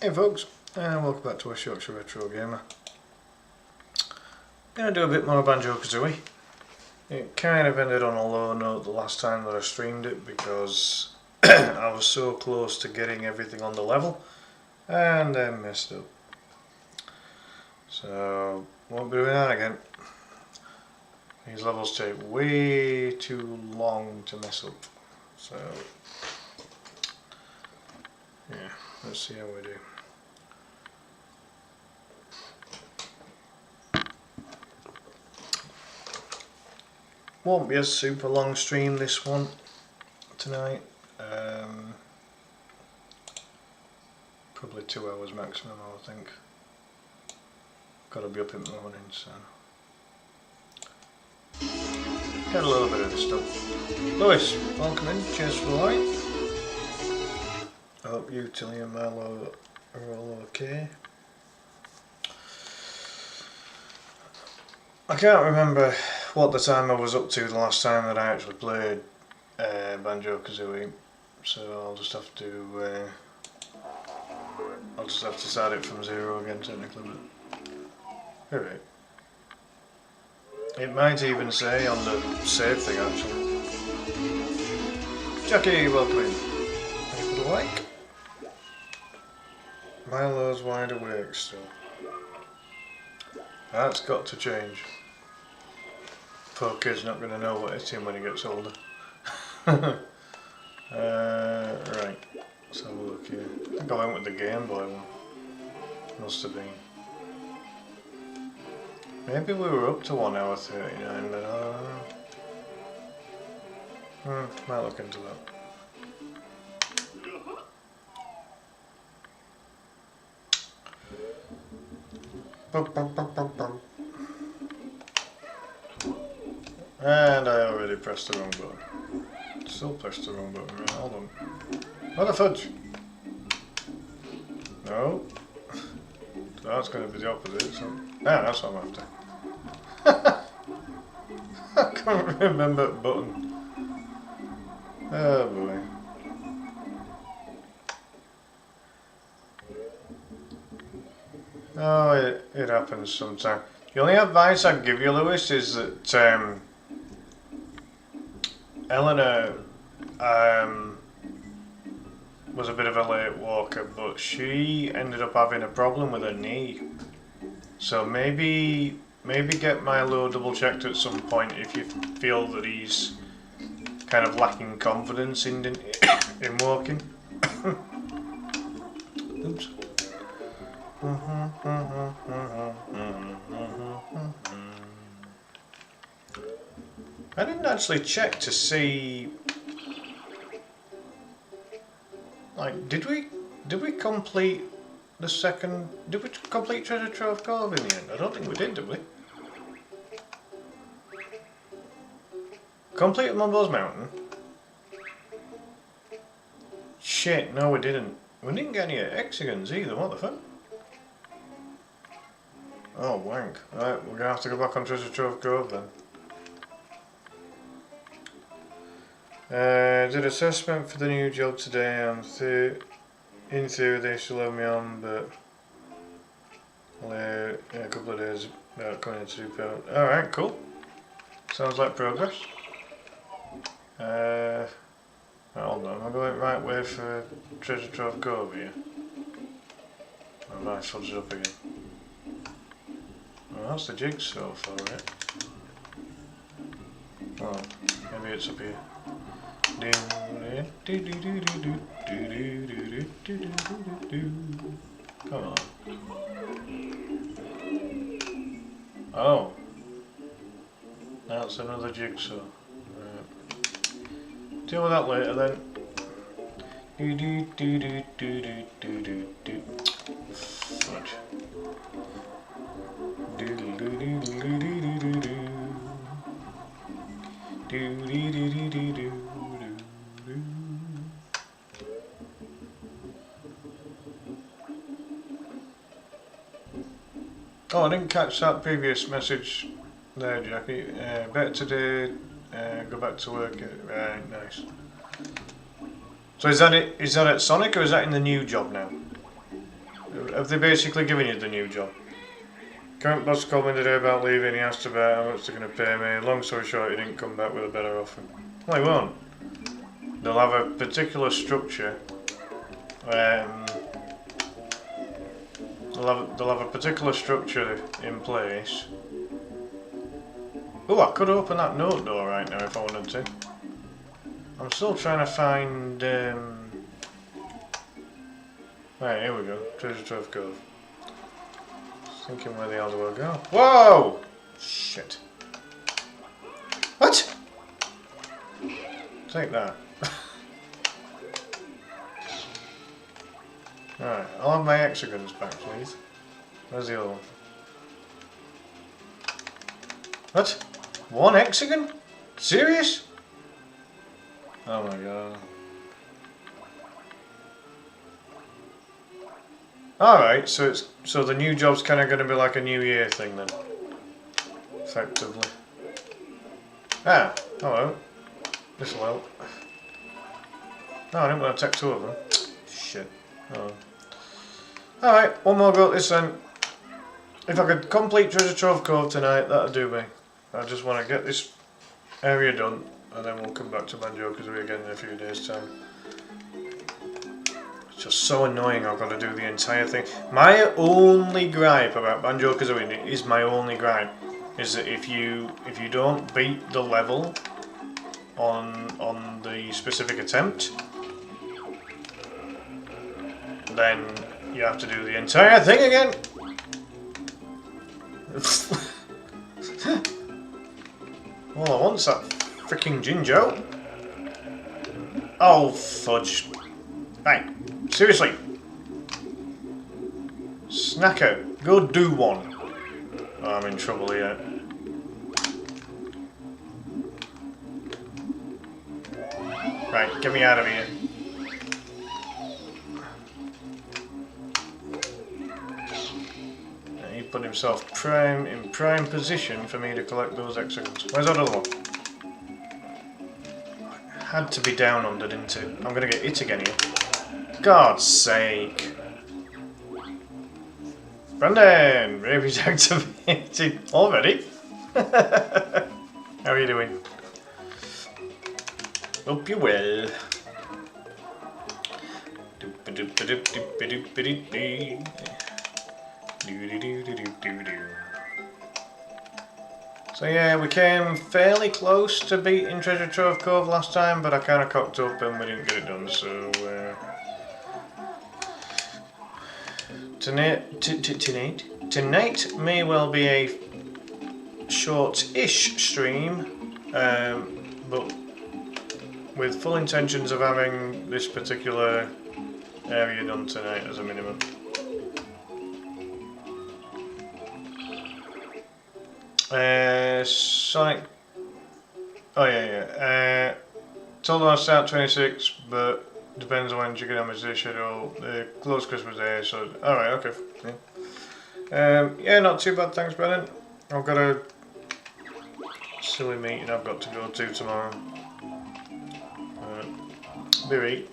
Hey folks, and welcome back to a Yorkshire Retro Gamer. Gonna do a bit more Banjo Kazooie. It kind of ended on a low note the last time that I streamed it because I was so close to getting everything on the level and then messed up. So, won't be doing that again. These levels take way too long to mess up. So, yeah, let's see how we do. Won't be a super long stream this one tonight. Probably 2 hours maximum, I think. Got to be up in the morning, so get a little bit of this stuff. Lewis, welcome in. Cheers for the light. I hope you, Tilly, and Milo are all okay. I can't remember what the time I was up to the last time that I actually played Banjo Kazooie, so I'll just have to start it from zero again technically. But alright. It might even say on the save thing actually. Jackie, welcome in. Thank you for the like. Milo's wide awake still. That's got to change. Poor kid's not going to know what hits him when he gets older. Right, let's have a look here. I think I went with the Game Boy one. Must have been. Maybe we were up to 1 hour 39, but I don't know. Might look into that. Bum, bum, bum, bum, bum. And I already pressed the wrong button. Still pressed the wrong button. Right, hold on. What the fudge? No. So that's going to be the opposite. So. Ah, that's what I'm after. I can't remember the button. Oh boy. Oh, it happens sometimes. The only advice I'd give you, Lewis, is that Eleanor was a bit of a late walker, but she ended up having a problem with her knee. So maybe get Milo double checked at some point if you feel that he's kind of lacking confidence in walking. Oops. I didn't actually check to see, like, did we complete the second, did we complete Treasure Trove Cove in the end? I don't think we did we? Complete Mumbo's Mountain? Shit, no we didn't. We didn't get any hexagons either, what the fuck? Oh, wank. Right, we're gonna have to go back on Treasure Trove Cove then. Did assessment for the new job today. In theory they still have me on, but in a couple of days about coming into super. Alright, cool. Sounds like progress. Hold on, am I going right way for Treasure Trove Cove here? Or have I fudged it up again? Well, that's the jigsaw for it. Oh, maybe it's up here. Come on. Oh. That's another jigsaw. Right. Deal with that later then. Fudge. Oh, I didn't catch that previous message there, Jackie. Better today, go back to work. Right, nice. So is that it? Is that at Sonic or is that in the new job now? have they basically given you the new job? Current boss called me today about leaving. He asked about how much they're going to pay me. Long story short, he didn't come back with a better offer. Well, he won't. They'll have a particular structure. They'll have a particular structure in place. Oh, I could open that note door right now if I wanted to. I'm still trying to find. Right, here we go. Treasure Trove Cove. Thinking where the hell do I go? Whoa! Shit. What? Take that. Alright, I'll have my hexagons back, please. Where's the other one? What? One hexagon? Serious? Oh my god. Alright, so the new job's kinda gonna be like a New Year thing then. Effectively. Ah, hello. This'll help. No, I didn't want to take two of them. Shit. Oh. Alright, one more go at this then. If I could complete Treasure Trove Cove tonight, that'd do me. I just want to get this area done, and then we'll come back to Banjo Kazooie again in a few days' time. It's just so annoying I've got to do the entire thing. My only gripe about Banjo Kazooie is my only gripe is that if you don't beat the level on the specific attempt, then you have to do the entire thing again. All I want's that freaking Jinjo. Oh fudge! Right, seriously. Snacker, go do one. Oh, I'm in trouble here. Right, get me out of here. He put himself in prime position for me to collect those hexagons. Where's that other one? Had to be down under, didn't it? I'm gonna get it again here. God's sake. Brandon! Rabies activated already? How are you doing? Hope you well. So yeah, we came fairly close to beating Treasure Trove Cove last time, but I kind of cocked up and we didn't get it done, so tonight may well be a short-ish stream, but with full intentions of having this particular area done tonight as a minimum. Sonic. Oh yeah. Told them I'll start 26, but depends on when Chicken Hammer's day schedule. Close Christmas Day, so alright, okay. Yeah, not too bad, thanks, Brennan. I've got a silly meeting I've got to go to tomorrow. Be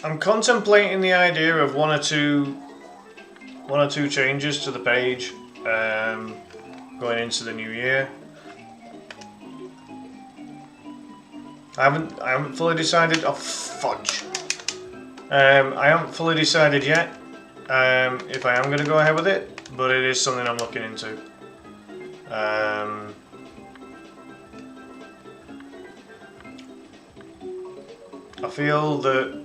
I'm contemplating the idea of one or two changes to the page going into the new year. I haven't fully decided. Oh fudge! I haven't fully decided yet if I am going to go ahead with it, but it is something I'm looking into. I feel that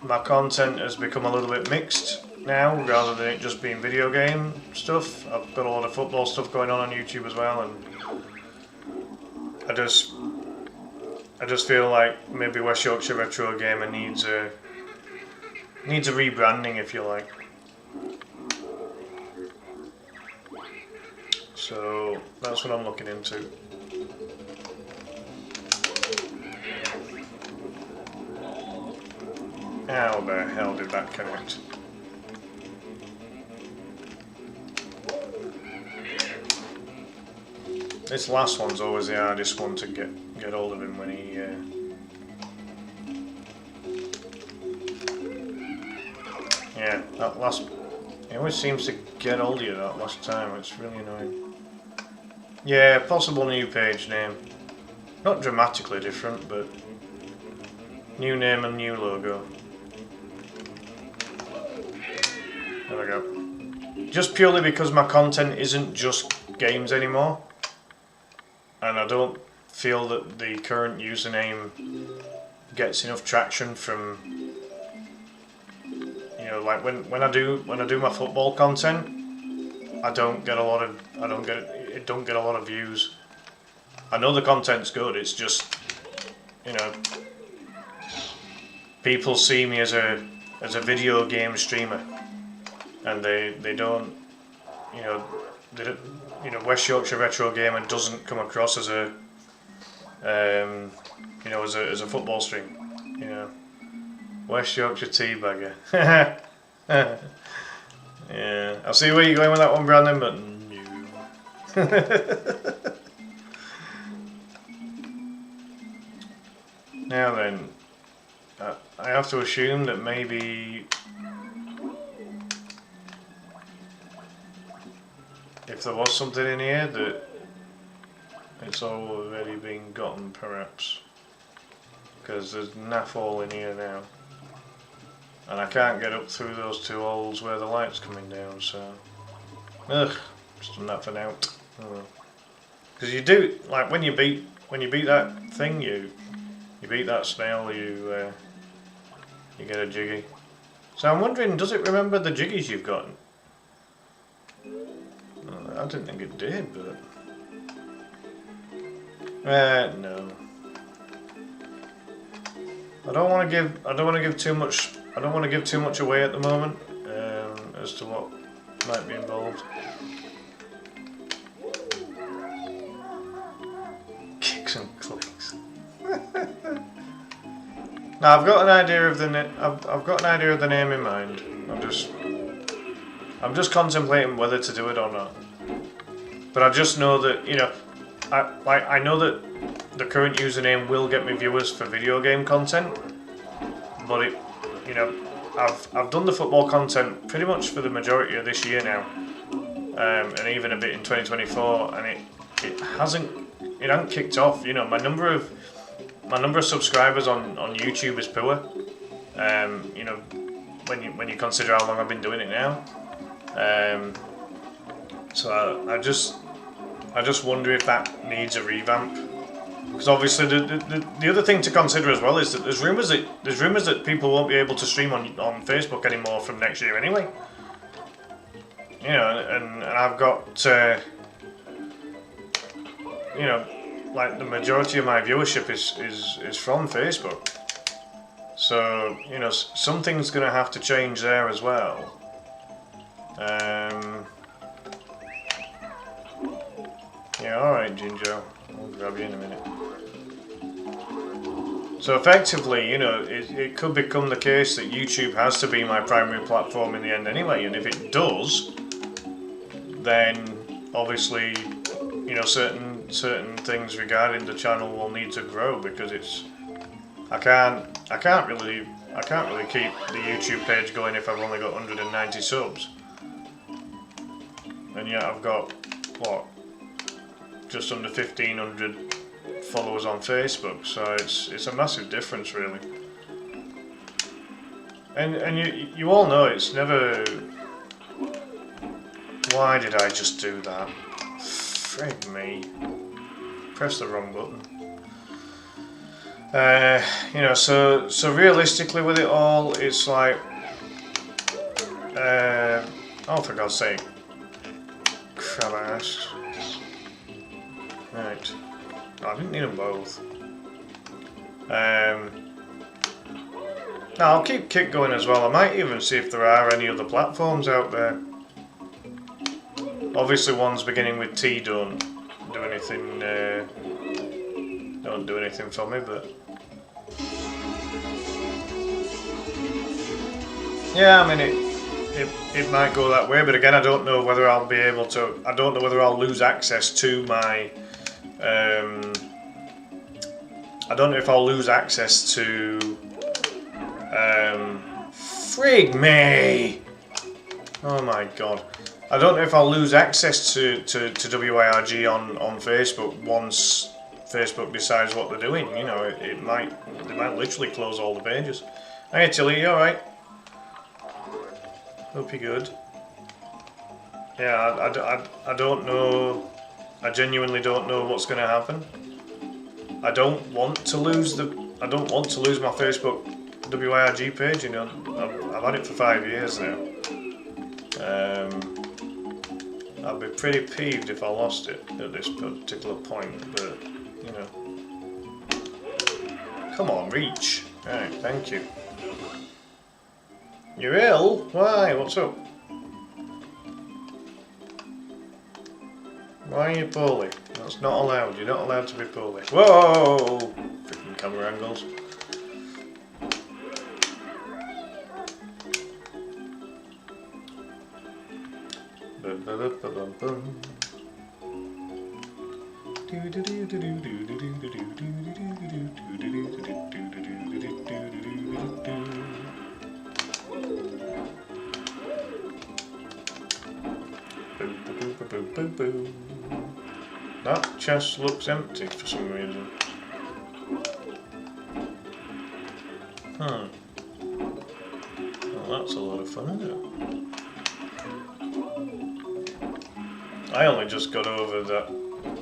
my content has become a little bit mixed now, rather than it just being video game stuff. I've got a lot of football stuff going on YouTube as well, and I just feel like maybe West Yorkshire Retro Gamer needs a rebranding, if you like. So that's what I'm looking into. How the hell did that connect? This last one's always the hardest one to get hold of him when he. Yeah, that last. He always seems to get hold of you that last time. It's really annoying. Yeah, possible new page name. Not dramatically different, but new name and new logo. There we go. Just purely because my content isn't just games anymore, and I don't feel that the current username gets enough traction from, you know, like when I do my football content, it don't get a lot of views. I know the content's good. It's just, you know, people see me as a video game streamer, and they don't, you know, West Yorkshire Retro Gamer doesn't come across as a, you know, as a football stream, you know. West Yorkshire Teabagger. Yeah, I see where you're going with that one, Brandon, but no. Now then, I have to assume that maybe if there was something in here that it's already been gotten, perhaps, because there's naff all in here now, and I can't get up through those two holes where the light's coming down. So, ugh, just done that for now. Because you do, like when you beat that thing, you beat that snail, you get a jiggy. So I'm wondering, does it remember the jiggies you've gotten? I didn't think it did, but no. I don't want to give too much away at the moment as to what might be involved. Kicks and clicks. Now I've got an idea of the name in mind. I'm just contemplating whether to do it or not. But I just know that, you know, I know that the current username will get me viewers for video game content, but it, you know, I've done the football content pretty much for the majority of this year now, and even a bit in 2024, and it hasn't kicked off. You know, my number of subscribers on YouTube is poor. You know, when you consider how long I've been doing it now. So I just wonder if that needs a revamp, because obviously the other thing to consider as well is that there's rumours that people won't be able to stream on Facebook anymore from next year anyway. You know, and I've got you know, like the majority of my viewership is from Facebook. So, you know, something's going to have to change there as well. Yeah, alright, Jinjo. I'll grab you in a minute. So effectively, you know, it could become the case that YouTube has to be my primary platform in the end anyway, and if it does, then obviously, you know, certain things regarding the channel will need to grow, because it's I can't really keep the YouTube page going if I've only got 190 subs. And yet I've got, what, just under 1,500 followers on Facebook, so it's a massive difference really. And you all know it's never... Why did I just do that? Frig me. Press the wrong button. You know, so realistically with it all, it's like... oh, for God's sake. Crab ass. Right. No, I didn't need them both. Now I'll keep Kick going as well. I might even see if there are any other platforms out there. Obviously ones beginning with T don't do anything for me, but yeah, I mean it might go that way, but again I don't know whether I'll be able to, I don't know whether I'll lose access to my I don't know if I'll lose access to. Frig me! Oh my god. I don't know if I'll lose access to WIRG on Facebook once Facebook decides what they're doing. You know, they might literally close all the pages. Hey Tilly, you alright? Hope you're good. Yeah, I don't know. I genuinely don't know what's going to happen. I don't want to lose my Facebook WIRG page. You know, I've had it for 5 years now. I'd be pretty peeved if I lost it at this particular point, but you know. Come on, reach. Right, thank you. You're ill? Why? What's up? Why are you poorly? That's not allowed. You're not allowed to be poorly. Whoa! Freaking camera angles. That chest looks empty for some reason. Well, that's a lot of fun, isn't it? I only just got over that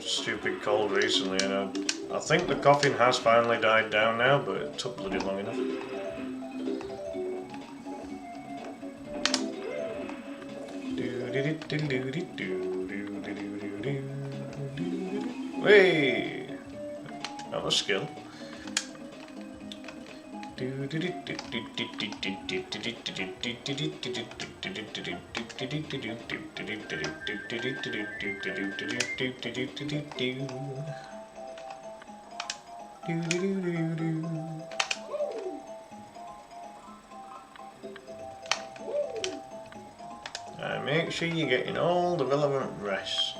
stupid cold recently, and I think the coughing has finally died down now, but it took bloody long enough. Hey, that was skill. Make sure you're getting all the relevant rest.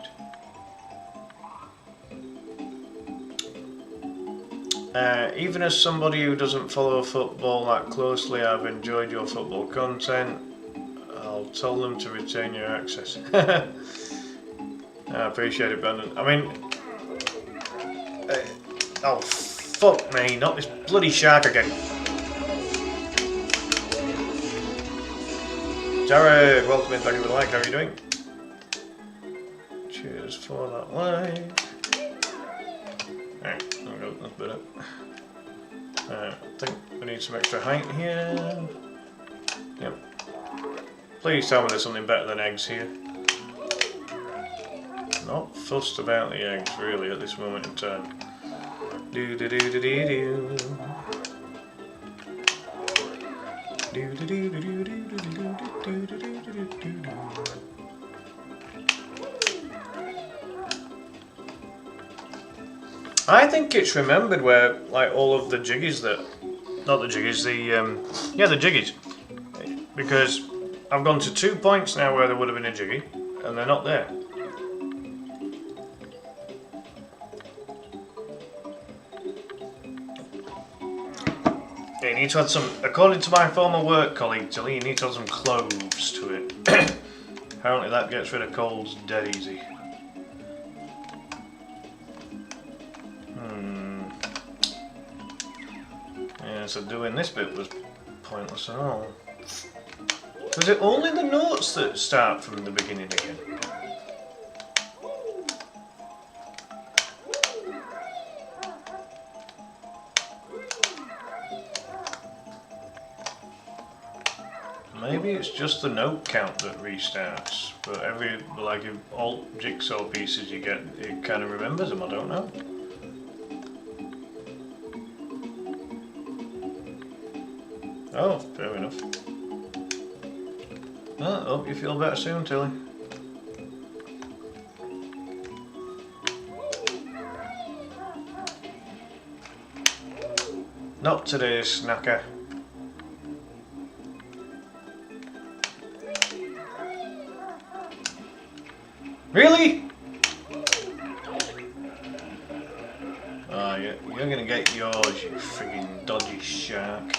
Even as somebody who doesn't follow football that closely, I've enjoyed your football content. I'll tell them to retain your access. I appreciate it, Brandon. I mean, oh fuck me, not this bloody shark again. Jared, welcome in, thank you for the like, how are you doing? Cheers for that like. Alright, there we go, that's better. I think we need some extra height here. Yep. Please tell me there's something better than eggs here. Not fussed about the eggs really at this moment in time. Do do do do do do. Do do do do do do do do do do do do. I think it's remembered where, like, all of the jiggies that, not the jiggies, yeah, the jiggies, because I've gone to 2 points now where there would have been a jiggy, and they're not there. Yeah, you need to add some, according to my former work colleague Tilly, you need to add some cloves to it. Apparently that gets rid of colds dead easy. Yeah, so doing this bit was pointless at all. Was it only the notes that start from the beginning again? Maybe it's just the note count that restarts, but like all jigsaw pieces you get, it kind of remembers them, I don't know. Oh, fair enough. Well, I hope you feel better soon, Tilly. Not today, snacker. Really? are you? You're gonna get yours, you friggin' dodgy shark.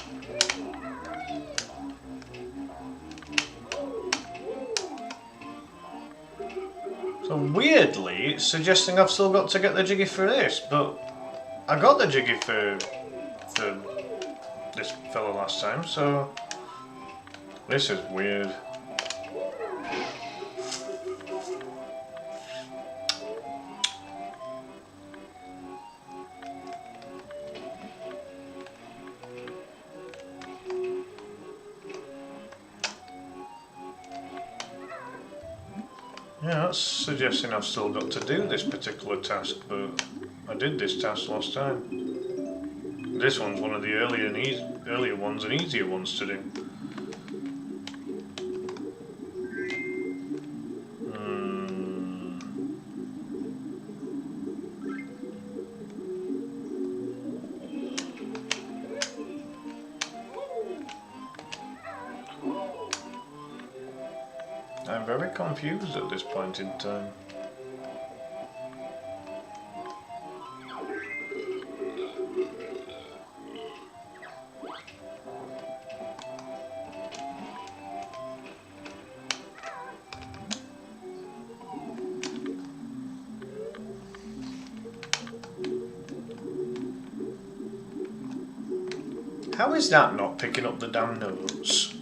So weirdly, it's suggesting I've still got to get the jiggy for this, but I got the jiggy for this fella last time, so this is weird. Yeah, that's suggesting I've still got to do this particular task, but I did this task last time. This one's one of the earlier ones and easier ones to do. I'm very confused at this point in time. How is that not picking up the damn notes?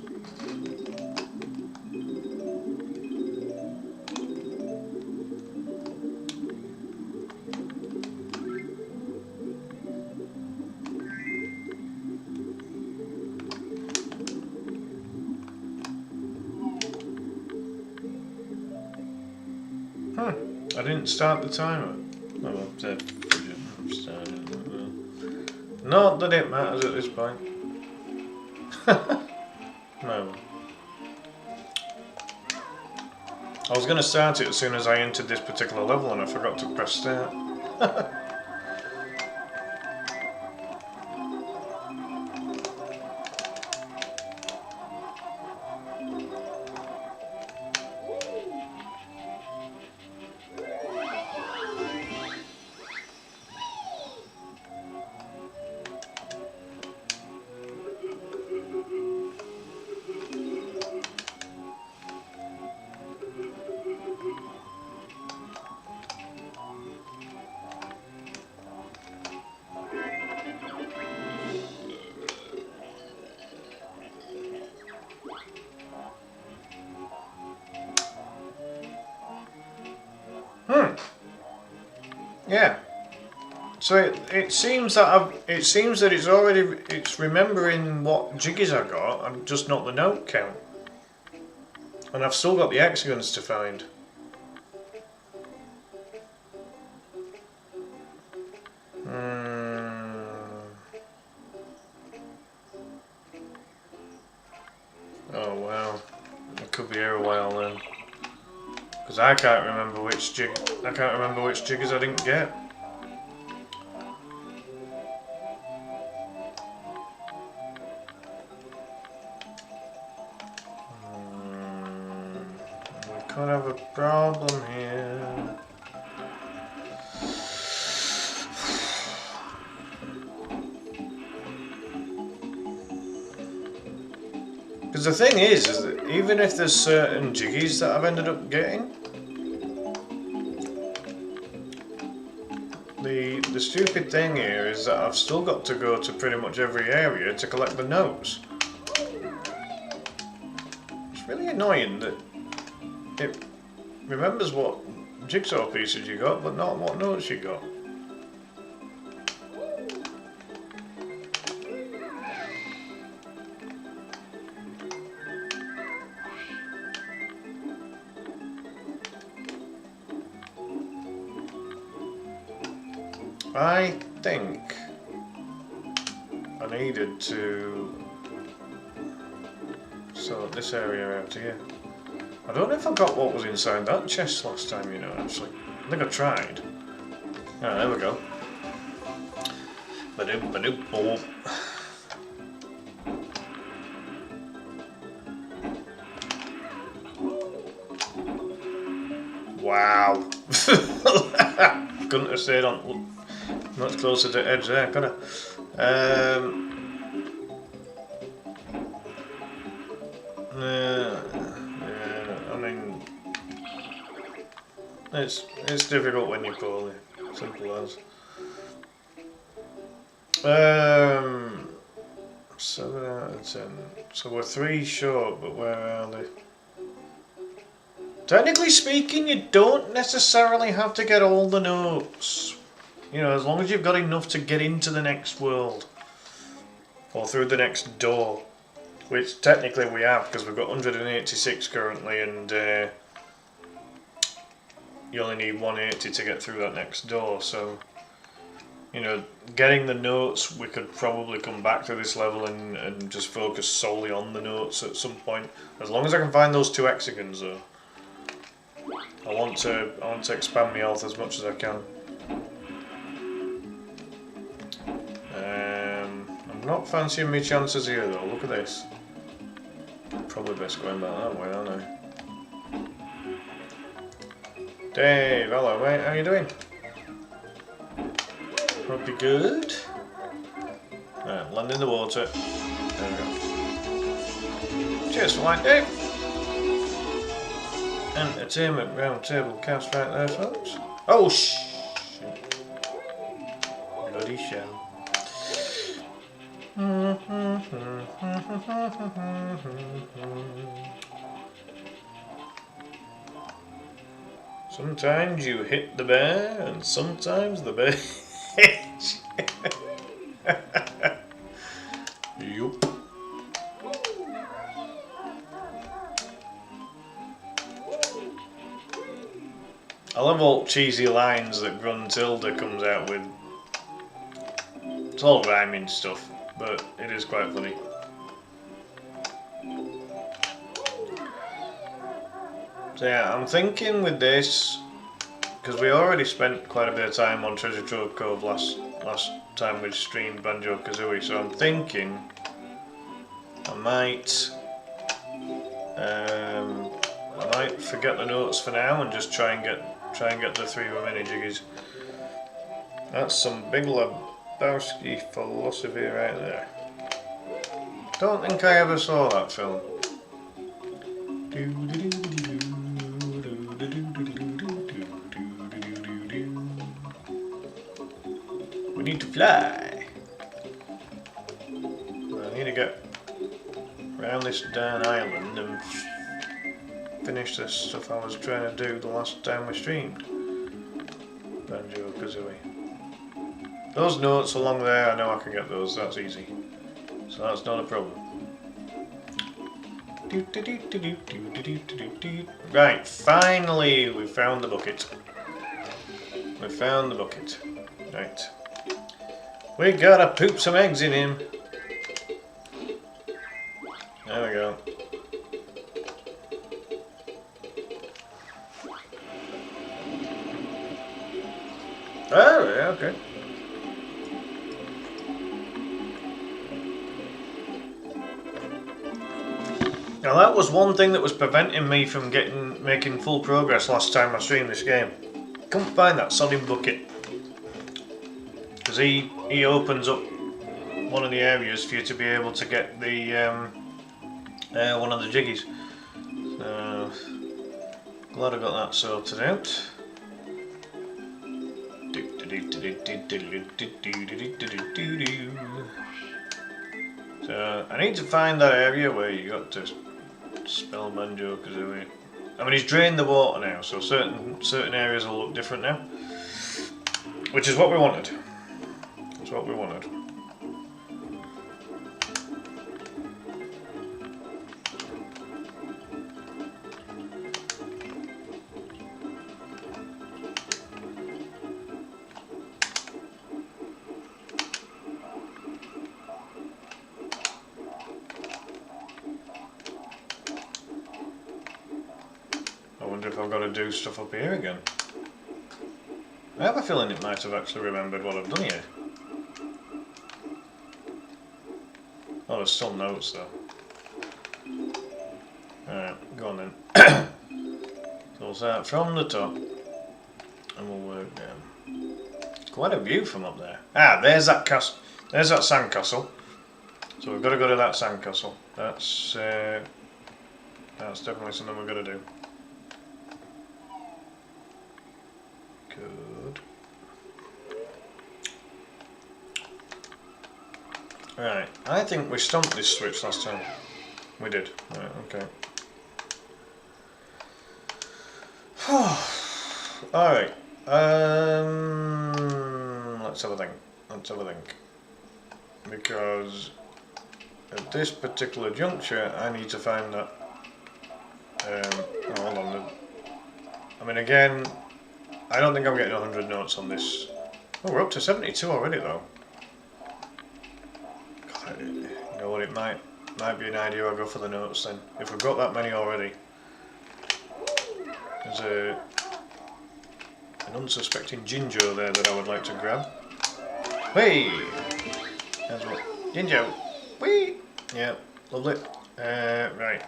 I didn't start the timer. Oh, not that it matters at this point. No. I was going to start it as soon as I entered this particular level and I forgot to press start. Yeah. So it seems that it's remembering what jiggies I got and just not the note count. And I've still got the hexagons to find. Oh wow. I could be here a while then. Because I can't remember which jiggies I didn't get. We could have a problem here. Because the thing is that even if there's certain jiggies that I've ended up getting, the stupid thing here is that I've still got to go to pretty much every area to collect the notes. It's really annoying that it remembers what jigsaw pieces you got, but not what notes you got. I think I needed to sort this area out here. I don't know if I got what was inside that chest last time, you know, actually. I think I tried. Ah, there we go. Ba-doop-ba-doop-boop. Wow. Couldn't have stayed on. Much closer to edge there, could I? Yeah, I mean, it's difficult when you're poorly. Simple as. 7 out of 10. So we're 3 short, but where are they? Technically speaking, you don't necessarily have to get all the notes. You know, as long as you've got enough to get into the next world. Or through the next door. Which technically we have, because we've got 186 currently, and you only need 180 to get through that next door, so... You know, getting the notes, we could probably come back to this level and just focus solely on the notes at some point. As long as I can find those 2 hexagons though. I want to expand my health as much as I can. I'm not fancying my chances here though, look at this. Probably best going back that way, aren't I? Dave, hello mate, how you doing? Hope you're good. Right, land in the water. There we go. Cheers for light, Dave. Entertainment round table cast right there, folks. Oh shit! Bloody shell. Sometimes you hit the bear, and sometimes the bear. Yup. I love all cheesy lines that Gruntilda comes out with. It's all rhyming stuff, but it is quite funny. So yeah, I'm thinking with this, because we already spent quite a bit of time on Treasure Trove Cove last time we streamed Banjo Kazooie, so I'm thinking I might forget the notes for now and just try and get the 3 remaining jiggies. That's some big Lebowski philosophy right there. Don't think I ever saw that film. We need to fly. I need to get around this darn island and finish this stuff I was trying to do the last time we streamed Banjo Kazooie. Those notes along there, I know I can get those, that's easy. So that's not a problem. Right, finally we found the bucket. We found the bucket. Right. We gotta poop some eggs in him. There we go. Oh, yeah, okay. Now that was one thing that was preventing me from making full progress last time I streamed this game. Couldn't find that sodding bucket. Because he opens up one of the areas for you to be able to get the one of the jiggies. So glad I got that sorted out. So I need to find that area where you got to spell Banjo Kazooie. I mean, he's drained the water now, so certain areas will look different now, which is what we wanted. That's what we wanted. I wonder if I've got to do stuff up here again. I have a feeling it might have actually remembered what I've done here. Oh, there's still notes though. Alright, go on then. So we'll start from the top and we'll work down. quite a view from up there. Ah, there's that castle. There's that sandcastle. So we've got to go to that sandcastle. That's definitely something we've got to do. Good. Right, I think we stomped this switch last time. We did. Right, okay. Alright. Let's have a think. Let's have a think. Because at this particular juncture, I need to find that. Oh, hold on. I mean, again, I don't think I'm getting 100 notes on this. Oh, we're up to 72 already, though. God, you know what? It might be an idea I go for the notes then. If we've got that many already, there's an unsuspecting Jinjo there that I would like to grab. Hey, there's one. Jinjo. Whee! Yeah, lovely. Right.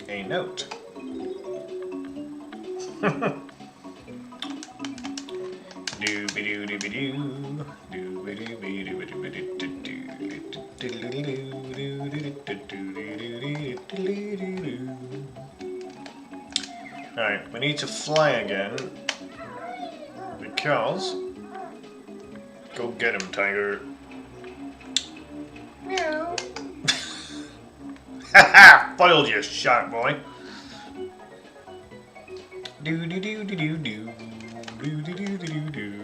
A note. Right, we need to fly again because go get him, tiger. Meow. Haha! Foiled you, shark boy. Do do do do do do do do do do do.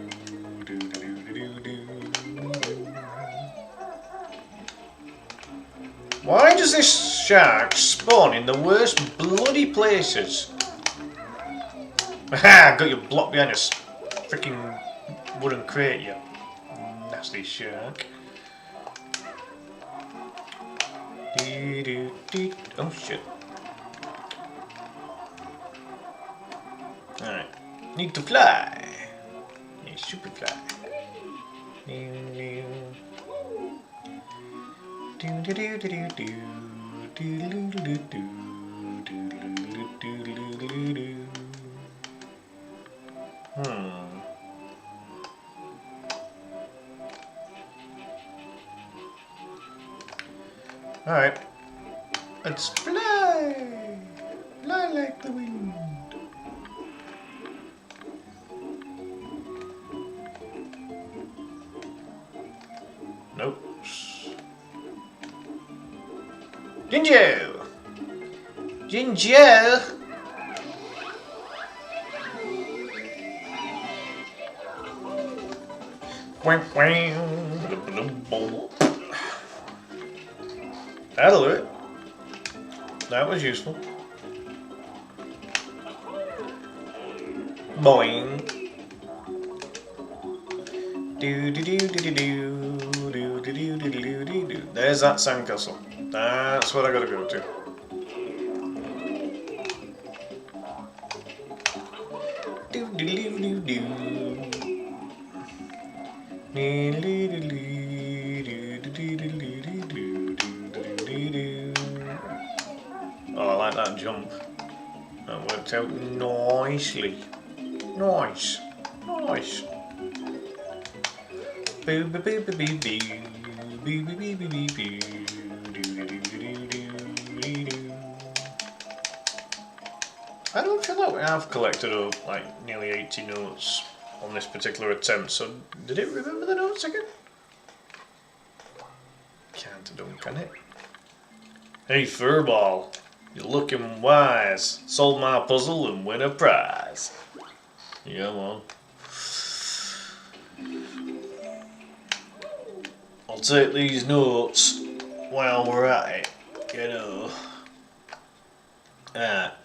Why does this shark spawn in the worst bloody places? Aha! Got you blocked behind a freaking wooden crate, you nasty shark. Oh shit. Alright. Need to fly. Need super fly. Alright. Let's fly! Fly like the wind. Nope. Jinjo! Jinjo! That'll do it. That was useful. Boing. Do do do do do do do do do do do do do. There's that sandcastle. That's what I gotta go to. Do do do do do. Do do do do. Oh, I like that jump. That worked out nicely. Nice. Nice. Boo boo boo boo boo boo. Boo boo boo boo boo boo. I don't feel like we have collected up like nearly 80 notes on this particular attempt, so did it remember the notes again? Can't do, can it? Hey Furball, you're looking wise. Solve my puzzle and win a prize. Yeah, man. I'll take these notes while we're at it, you know.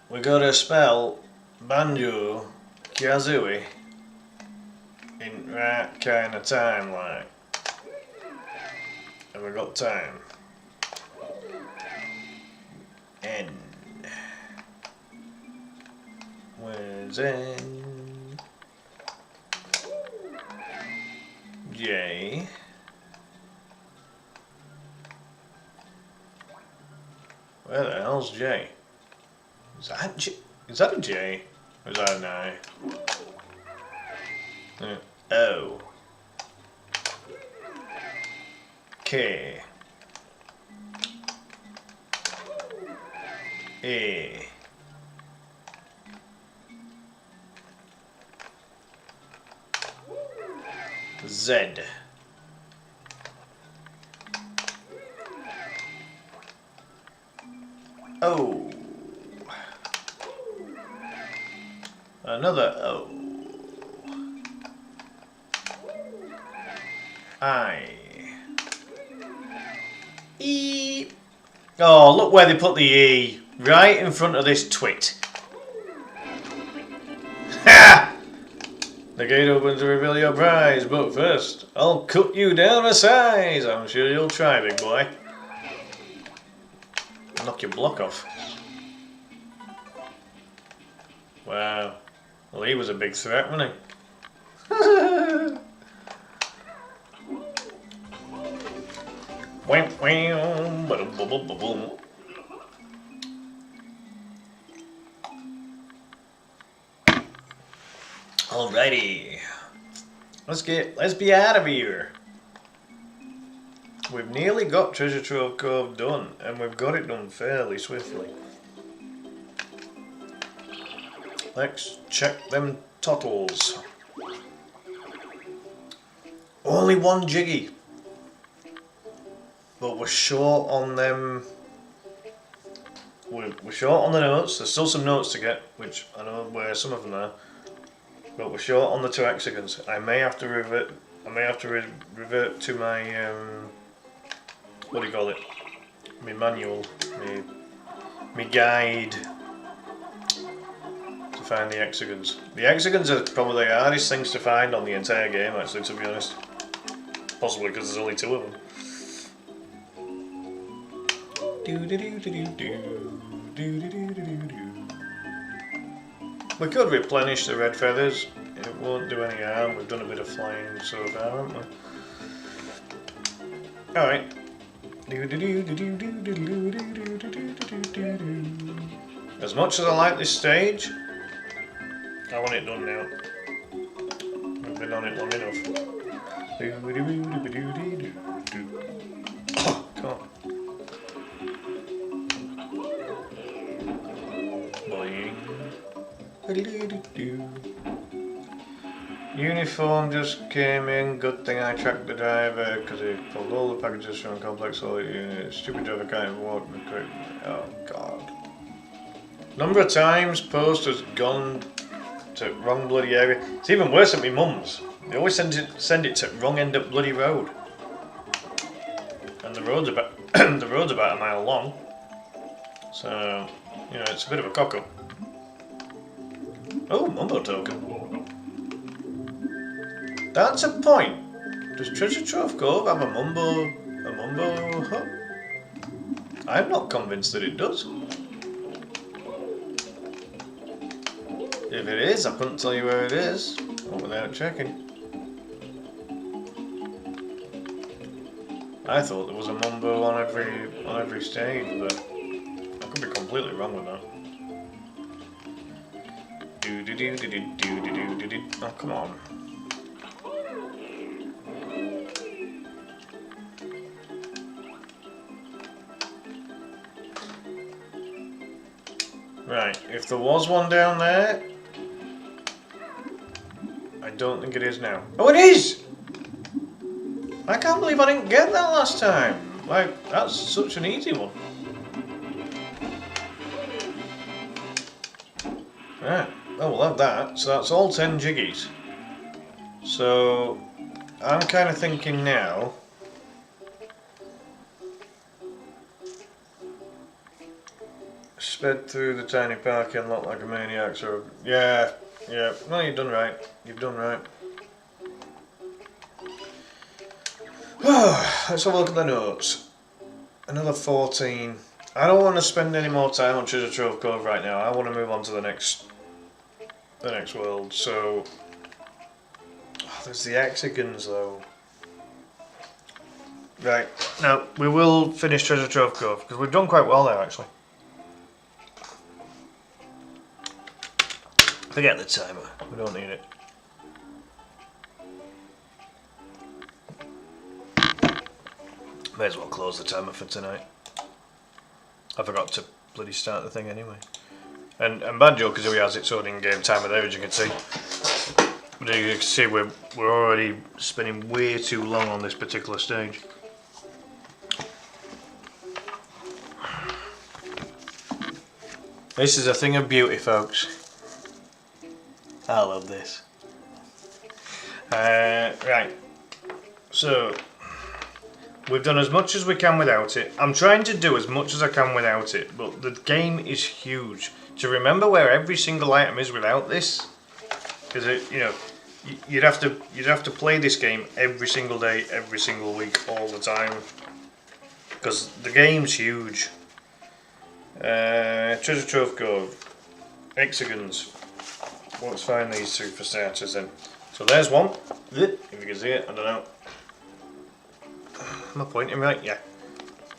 We gotta spell Banjo Kazooie in right kind of time, like. And we got time. N. Where's N? J. J? Is that J? Is that a J? Or is that an I? O. K. A. Z. O. Another O. I. E. Oh, look where they put the E. Right in front of this twit. Ha! The gate opens to reveal your prize, but first, I'll cut you down a size. I'm sure you'll try, big boy. Knock your block off. Wow. Well, he was a big threat, wasn't he? Alrighty. Let's be out of here. We've nearly got Treasure Trove Cove done, and we've got it done fairly swiftly. Let's check them totals. Only one jiggy. But we're short on them. We're short on the notes. There's still some notes to get, which I know where some of them are. But we're short on the 2 hexagons. I may have to revert. Revert to my what do you call it? My manual, my guide to find the hexagons. The hexagons are probably the hardest things to find on the entire game, actually, to be honest. Possibly because there's only 2 of them. We could replenish the red feathers. It won't do any harm. We've done a bit of flying so far, haven't we? Alright. As much as I like this stage, I want it done now. We've been on it long enough. Oh, come on. Uniform just came in. Good thing I tracked the driver because he pulled all the packages from complex solid unit. Stupid driver can't even walk me quick. Oh god. Number of times post has gone to wrong bloody area. It's even worse at my mum's. They always send it to wrong end of bloody road. And the road's about the road's about a mile long. So, you know, it's a bit of a cock up. Oh, Mumbo token. That's a point. Does Treasure Trove Cove have a Mumbo hut? I'm not convinced that it does. If it is, I couldn't tell you where it is, not without checking. I thought there was a Mumbo on every stage, but I could be completely wrong with that. Oh, come on. Right, if there was one down there, I don't think it is now. Oh, it is! I can't believe I didn't get that last time. Like, that's such an easy one. Right. Oh, we'll have that. So that's all 10 jiggies. So I'm kind of thinking now. Sped through the tiny parking lot like a maniac. So yeah. No, you've done right. You've done right. Let's have a look at the notes. Another 14. I don't want to spend any more time on Treasure Trove Cove right now. I want to move on to the next world. So there's the hexagons though. Right, now we will finish Treasure Trove Cove because we've done quite well there actually. Forget the timer, we don't need it. May as well close the timer for tonight. I forgot to bloody start the thing anyway. And Banjo Kazooie has its own in-game timer there, as you can see. But as you can see, we're already spending way too long on this particular stage. This is a thing of beauty, folks. I love this. Right, so we've done as much as we can without it. I'm trying to do as much as I can without it, but the game is huge. To remember where every single item is without this, because you'd have to play this game every single day, every single week, all the time, because the game's huge. Treasure Trove Cove, hexagons. Let's find these two for starters then. So there's one. If you can see it, I don't know. Am I pointing right? Yeah.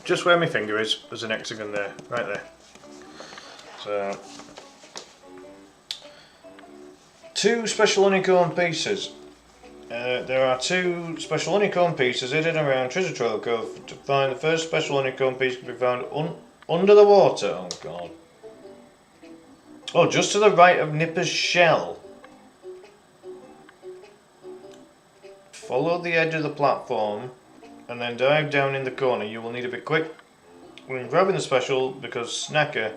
Just where my finger is, there's an hexagon there, right there. So, 2 special honeycomb pieces. There are 2 special honeycomb pieces hidden around Treasure Trove Cove. To find the first special honeycomb piece can be found under the water. Oh god. Oh, just to the right of Nipper's shell. Follow the edge of the platform and then dive down in the corner. You will need to be quick when grabbing the special because Snacker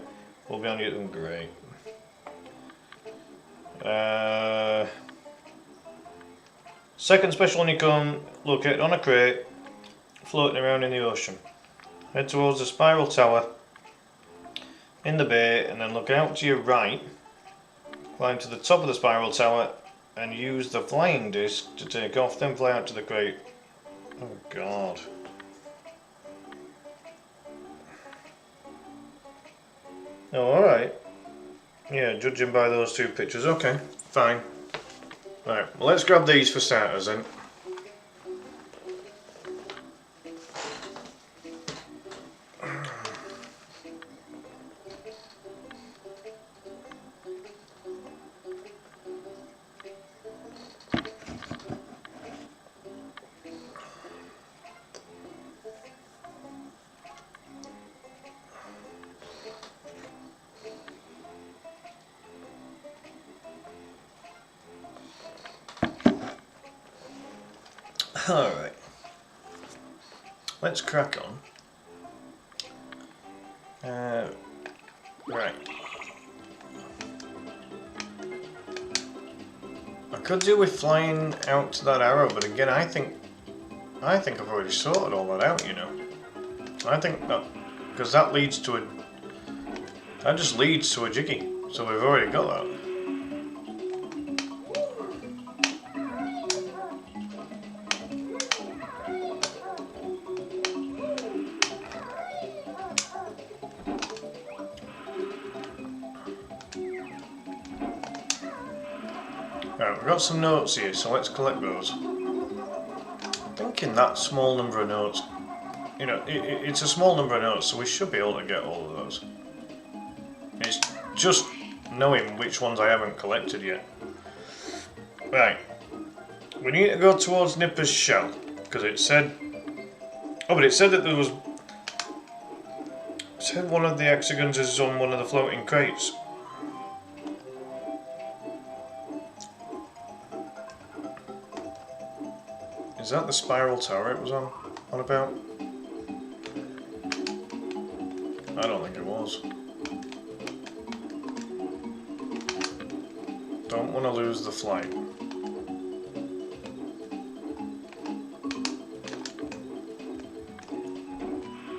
will be on you. Great. Second special honeycomb located on a crate floating around in the ocean. Head towards the spiral tower in the bay and then look out to your right. Climb to the top of the spiral tower and use the flying disc to take off, then fly out to the crate. Oh god. Oh, alright. Yeah, judging by those 2 pictures. Okay, fine. Right, well, let's grab these for starters then. Alright, let's crack on. Right. I could do with flying out to that arrow, but again, I think I've already sorted all that out, you know. I think that, because that leads to that just leads to a jiggy, so we've already got that. Right, we've got some notes here, so let's collect those. I'm thinking that small number of notes, you know, it's a small number of notes, so we should be able to get all of those. It's just knowing which ones I haven't collected yet. Right, we need to go towards Nipper's shell, because it said, oh, but it said that there was, it said one of the hexagons is on one of the floating crates. Is that the spiral tower it was on about? I don't think it was. Don't want to lose the flight.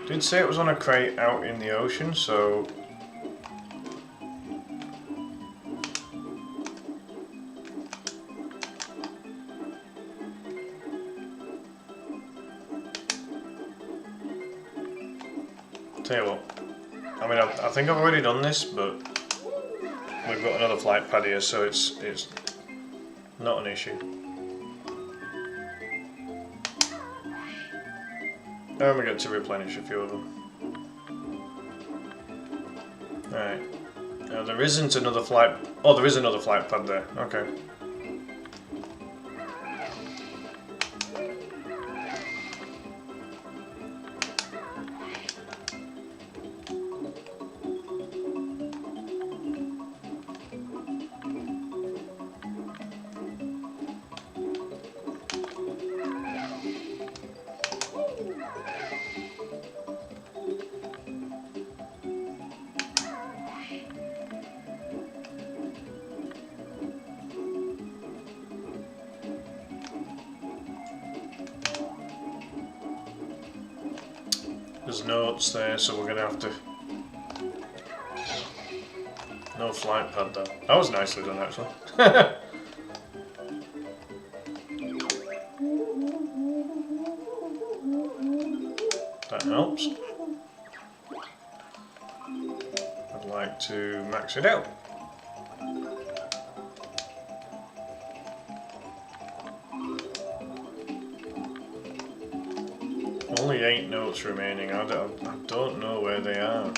Did say it was on a crate out in the ocean, so tell you what, I mean, I think I've already done this, but we've got another flight pad here, so it's not an issue. And we get to replenish a few of them. Right, There isn't another flight. Oh, there is another flight pad there. Okay. There's notes there, so we're gonna have to. No flight pad though. That was nicely done, actually. That helps. I'd like to max it out. Only 8 notes remaining. I don't know where they are.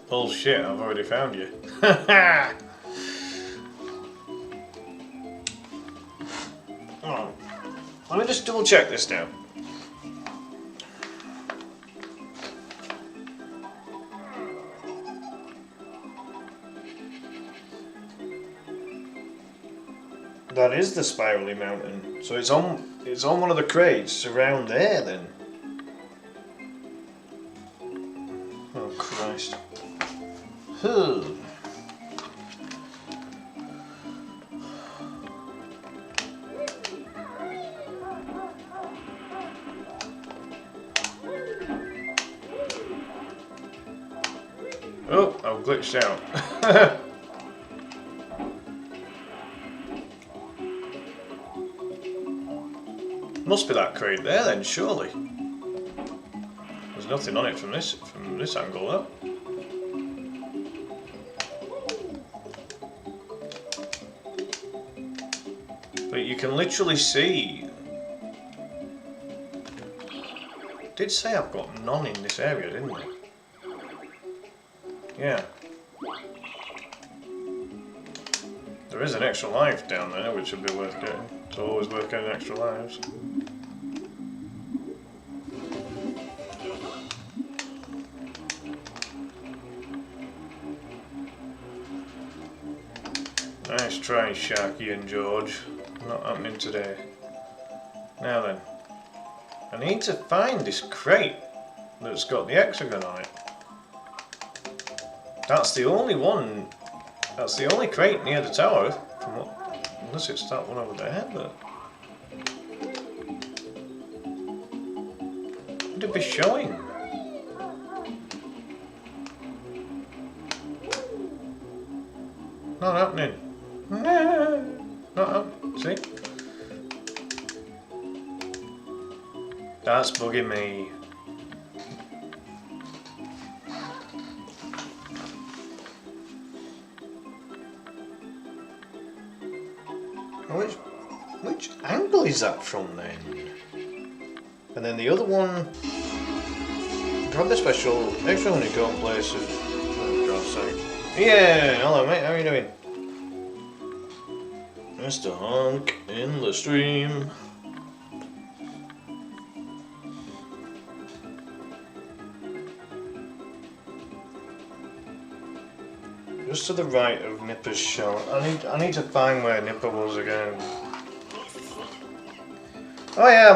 Bullshit, I've already found you. Oh. Let me just double check this now. That is the spirally mountain. So it's on one of the crates around there then. Oh Christ. Huh. Oh, I've glitched out. Must be that crate there then, surely. There's nothing on it from this angle though. But you can literally see. It did say I've got none in this area, didn't it? Yeah. There is an extra life down there, which would be worth getting. It's always worth getting extra lives. Nice try, Sharky and George. Not happening today. Now then, I need to find this crate that's got the hexagon on it. That's the only one. That's the only crate near the tower. From what, unless it's that one over there, but would it be showing? Not happening. Not happening. See? That's bugging me. Which angle is that from then? And then the other one. Grab the special extra honeycomb places. Oh God's sake. Yeah, hello mate, how are you doing? Mr. Honk in the stream. Just to the right of Nipper's shell. I need to find where Nipper was again. Oh yeah,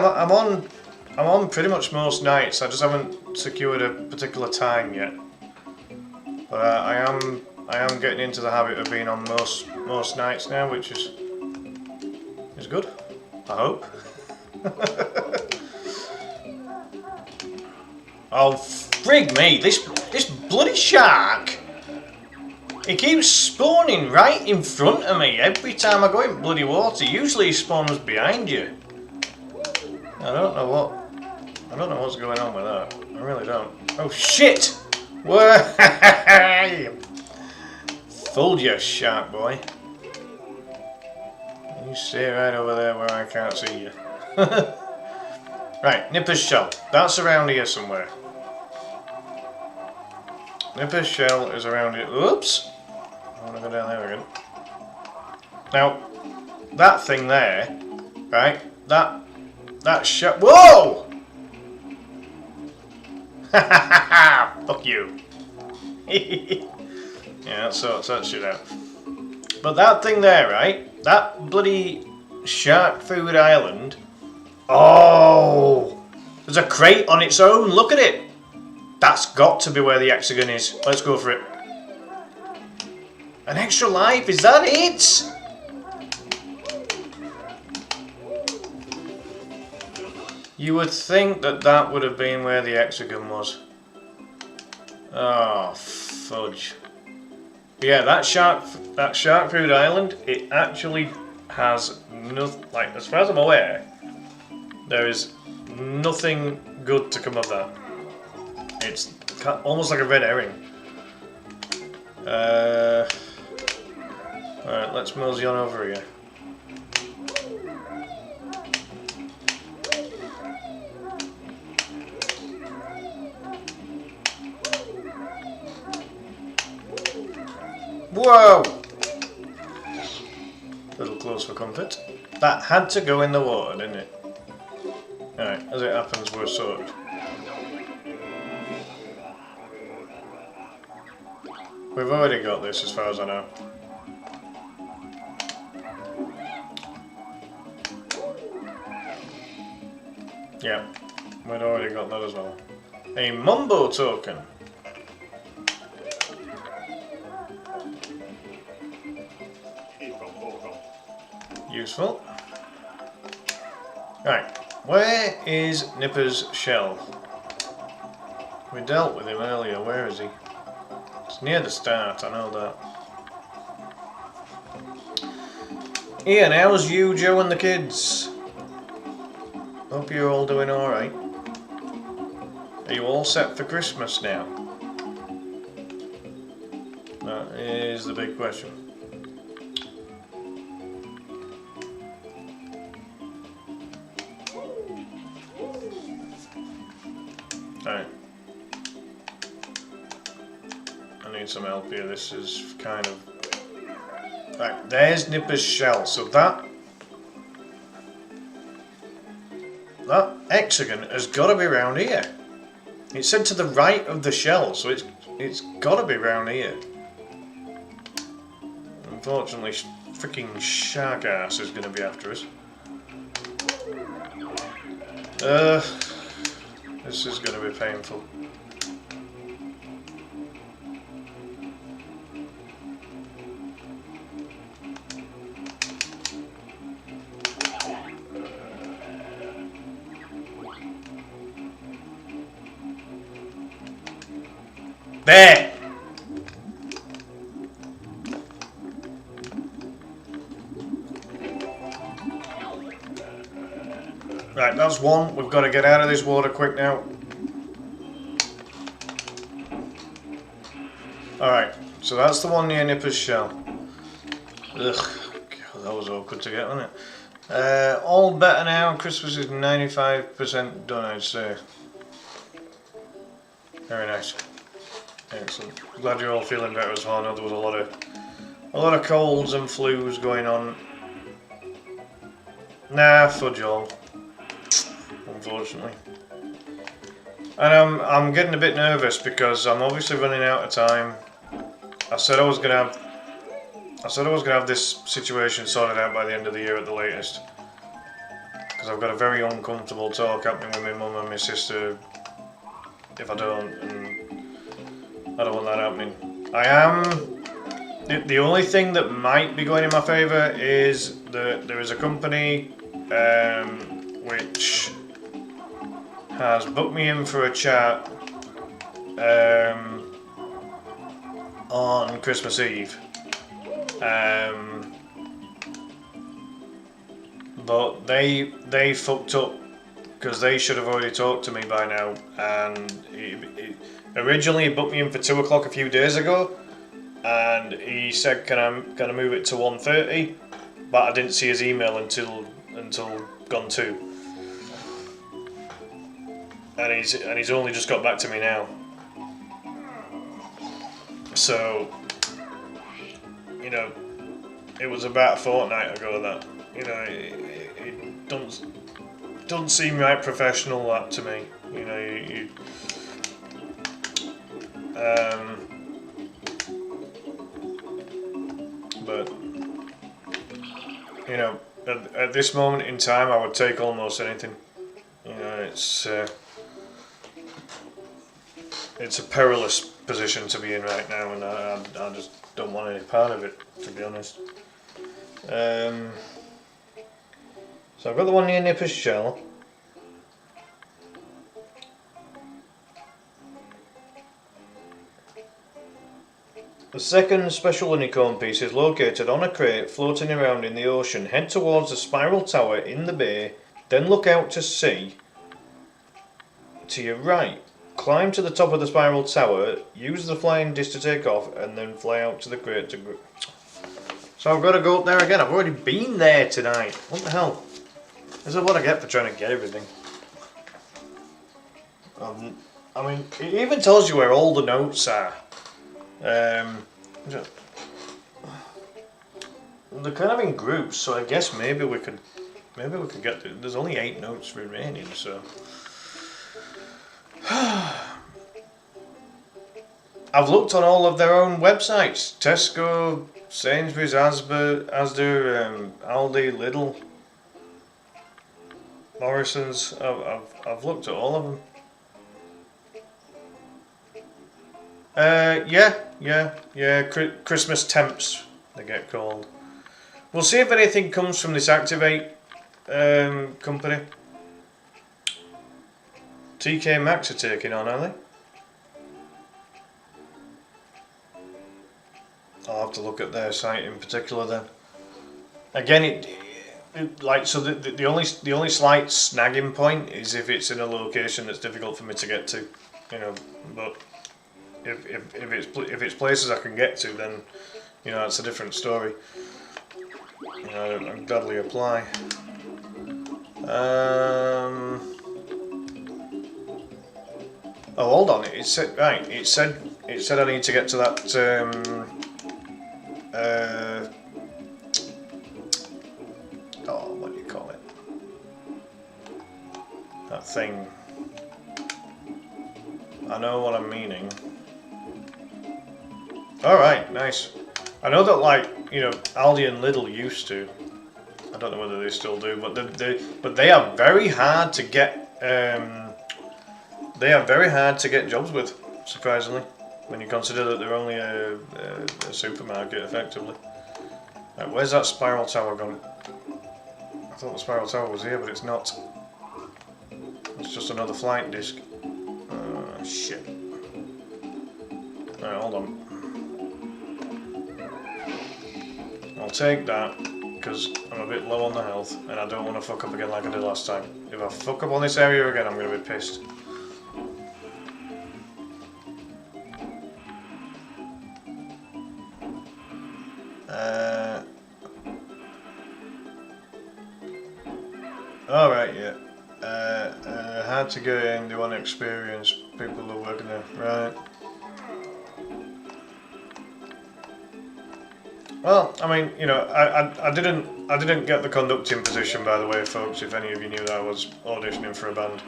I'm on pretty much most nights. I just haven't secured a particular time yet. But I am getting into the habit of being on most nights now, which is good. I hope. Oh frig me! This bloody shark! He keeps spawning right in front of me every time I go in bloody water. Usually he spawns behind you. I don't know what's going on with that. I really don't. Oh shit! Where? Fooled you, shark boy. You stay right over there where I can't see you. Right, Nipper's shell. That's around here somewhere. Nipper's shell is around here. Oops! I want to go down there again. Now, that thing there, right? That shell. Whoa! Fuck you. Yeah, that sorts that shit out. But that thing there, right? That bloody shark food island. Oh! There's a crate on its own. Look at it. That's got to be where the hexagon is. Let's go for it. An extra life, is that it? You would think that that would have been where the hexagon was. Oh, fudge. Yeah, that shark food island, it actually has nothing, like, as far as I'm aware, there is nothing good to come of that. It's almost like a red herring. Alright, let's mosey on over here. Whoa! A little close for comfort. That had to go in the water, didn't it? Alright, as it happens, we're sorted. We've already got this as far as I know. Yeah, we'd already got that as well. A Mumbo token. Useful. Right, where is Nipper's shell? We dealt with him earlier, where is he? It's near the start, I know that. Ian, how's you, Joe and the kids? Hope you're all doing alright. Are you all set for Christmas now? That is the big question. Alright. I need some help here. This is kind of... Right, there's Nipper's shell. So that hexagon has got to be around here. It said to the right of the shell, so it's got to be around here. Unfortunately, freaking shark ass is going to be after us. This is going to be painful. There! Right, that's one. We've got to get out of this water quick now. Alright, so that's the one near Nipper's shell. Ugh, God, that was awkward to get, wasn't it? All better now. Christmas is 95% done, I'd say. Very nice. Excellent. Glad you're all feeling better as well. I know there was a lot of colds and flus going on. Nah, fudge all. Unfortunately. And I'm getting a bit nervous because I'm obviously running out of time. I said I was gonna have this situation sorted out by the end of the year at the latest. Because I've got a very uncomfortable talk happening with my mum and my sister if I don't, and I don't want that happening. The only thing that might be going in my favour is that there is a company which has booked me in for a chat on Christmas Eve. But they fucked up because they should have already talked to me by now, and originally he booked me in for 2 o'clock a few days ago, and he said can I move it to 1:30, but I didn't see his email until gone 2. and he's only just got back to me now. So, you know, it was about a fortnight ago that, you know, it doesn't seem right professional, that, to me. You know, but, you know, at this moment in time, I would take almost anything. You know, it's a perilous position to be in right now, and I just don't want any part of it, to be honest. So I've got the one near Nipper's Shell. The second special honeycomb piece is located on a crate floating around in the ocean. Head towards the spiral tower in the bay, then look out to sea. To your right, climb to the top of the spiral tower, use the flying disc to take off, and then fly out to the crate to grip. So I've got to go up there again. I've already been there tonight. What the hell? This is what I get for trying to get everything. I mean, it even tells you where all the notes are. They're kind of in groups, so I guess maybe we could get. There's only 8 notes remaining, so. I've looked on all of their own websites: Tesco, Sainsbury's, Asda, Aldi, Lidl, Morrison's. I've looked at all of them. Yeah. Christmas temps, they get called. We'll see if anything comes from this Activate company. TK Maxx are taking on, are they? I'll have to look at their site in particular then. Again, the only slight snagging point is if it's in a location that's difficult for me to get to, you know. But if it's places I can get to, then, you know, it's a different story. You know, I'd gladly apply. Oh, hold on. It said right. It said I need to get to that. Oh, what do you call it? That thing. I know what I'm meaning. Alright, nice. I know that, like, you know, Aldi and Lidl used to. I don't know whether they still do, but they are very hard to get. They are very hard to get jobs with, surprisingly, when you consider that they're only a supermarket, effectively. Right, where's that spiral tower gone? I thought the spiral tower was here, but it's not. It's just another flight disc. Shit. Right, hold on. I'll take that, because I'm a bit low on the health, and I don't want to fuck up again like I did last time. If I fuck up on this area again, I'm going to be pissed. Alright, yeah. Hard to get in, they want to experience people who are working there. Right. Well, I mean, you know, I didn't get the conducting position, by the way, folks. If any of you knew that I was auditioning for a band,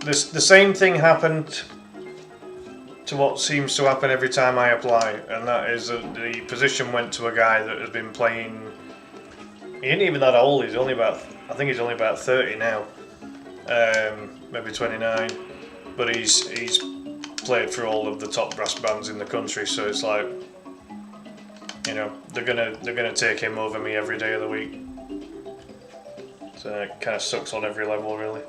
the same thing happened to what seems to happen every time I apply, and that is that the position went to a guy that has been playing. He ain't even that old. He's only about, I think he's only about 30 now, maybe 29. But he's played for all of the top brass bands in the country. So it's like, you know, they're gonna take him over me every day of the week. So it kind of sucks on every level, really.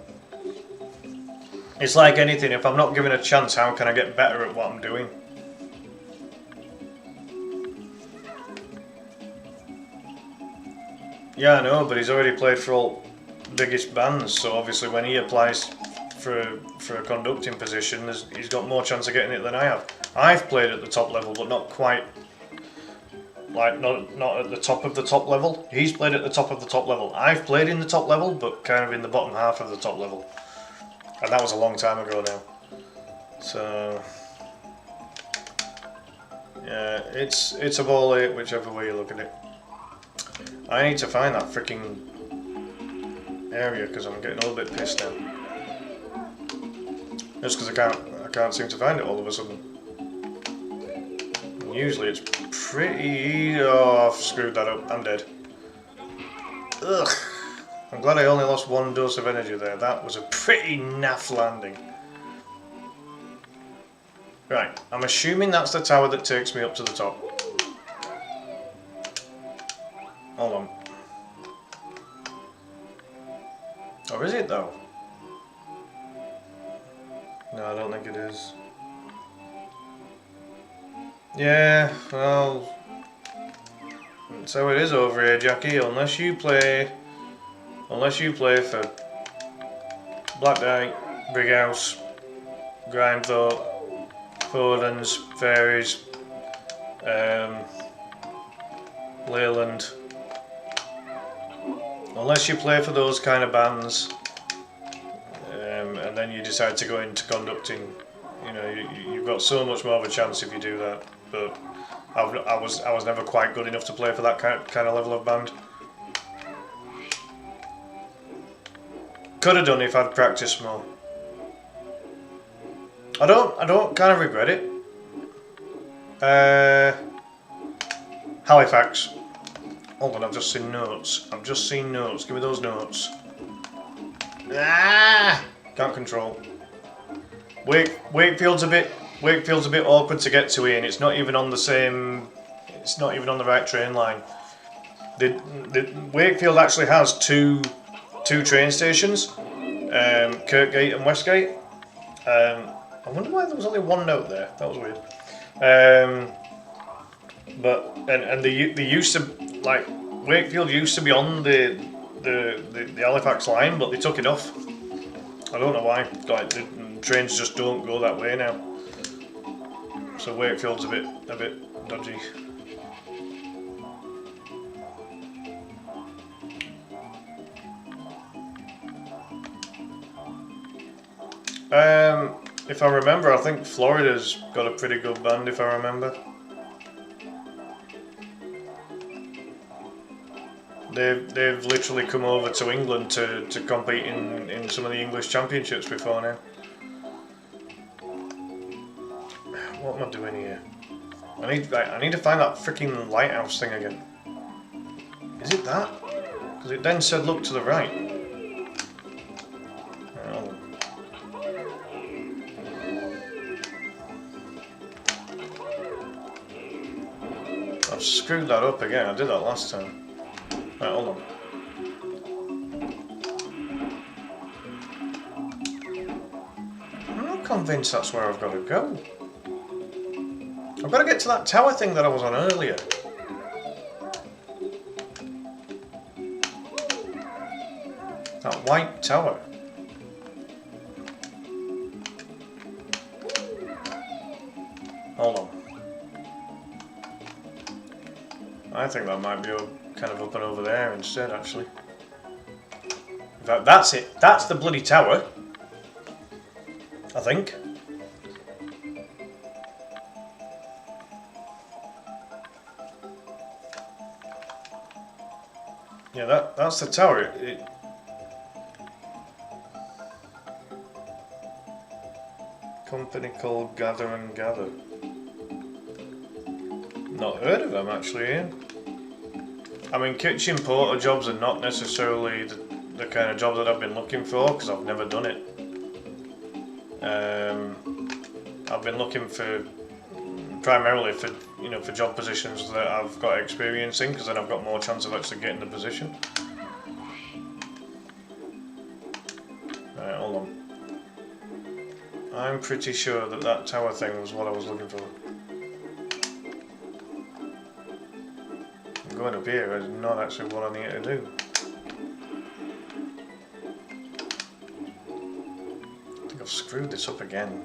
It's like anything. If I'm not given a chance, how can I get better at what I'm doing? Yeah, I know, but he's already played for all the biggest bands, so obviously when he applies for a conducting position, he's got more chance of getting it than I have. I've played at the top level, but not quite like not at the top of the top level. He's played at the top of the top level. I've played in the top level, but kind of in the bottom half of the top level, and that was a long time ago now. So yeah, it's a ball 8 whichever way you look at it. I need to find that freaking area because I'm getting a little bit pissed now. Just because I can't seem to find it all of a sudden. And usually it's pretty... Oh, I've screwed that up. I'm dead. Ugh. I'm glad I only lost 1 dose of energy there. That was a pretty naff landing. Right, I'm assuming that's the tower that takes me up to the top. Hold on. Or is it though? No, I don't think it is. Yeah, well... So it is over here, Jackie, unless you play for Black Knight, Big House, Grindthorpe, Foden's, Fairies, Leyland. Unless you play for those kind of bands, and then you decide to go into conducting, you know, you've got so much more of a chance if you do that. But I was never quite good enough to play for that kind of level of band. Could have done if I'd practiced more. I don't kind of regret it. Halifax. Hold on, I've just seen notes. Give me those notes. Ah! Can't control. Wakefield's a bit awkward to get to here, and it's not even on the same. It's not even on the right train line. The Wakefield actually has two train stations, Kirkgate and Westgate. I wonder why there was only 1 note there. That was weird. But they used to, like, Wakefield used to be on the Halifax line, but they took it off. I don't know why. Like, the trains just don't go that way now. So Wakefield's a bit dodgy. If I remember, I think Florida's got a pretty good band, if I remember. They've literally come over to England to compete in some of the English championships before now. What am I doing here? I need to find that freaking lighthouse thing again. Is it that? Because it then said look to the right. I've screwed that up again. I did that last time. Right, hold on. I'm not convinced that's where I've got to go. I've got to get to that tower thing that I was on earlier. That white tower. Hold on. I think that might be kind of up and over there instead, actually. In fact, that's it. That's the bloody tower. I think. Yeah, that's the tower. Company called Gather and Gather. Not heard of them actually, Ian. I mean, kitchen porter jobs are not necessarily the kind of job that I've been looking for because I've never done it. I've been looking primarily for job positions that I've got experience in because then I've got more chance of actually getting the position. Right, hold on. I'm pretty sure that tower thing was what I was looking for. Going up here is not actually what I need to do. I think I've screwed this up again.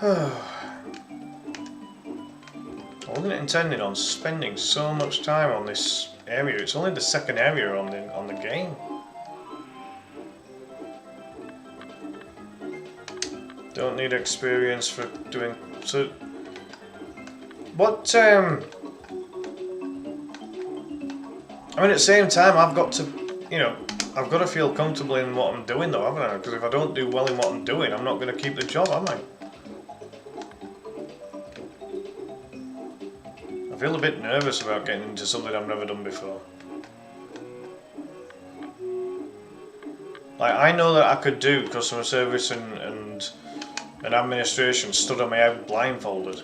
I wasn't intending on spending so much time on this area. It's only the second area on the game. Don't need experience for doing so. What? I mean, at the same time, I've got to, I've got to feel comfortable in what I'm doing, though, haven't I? Because if I don't do well in what I'm doing, I'm not going to keep the job, am I? I feel a bit nervous about getting into something I've never done before. Like, I know that I could do customer service and administration stood on my head blindfolded.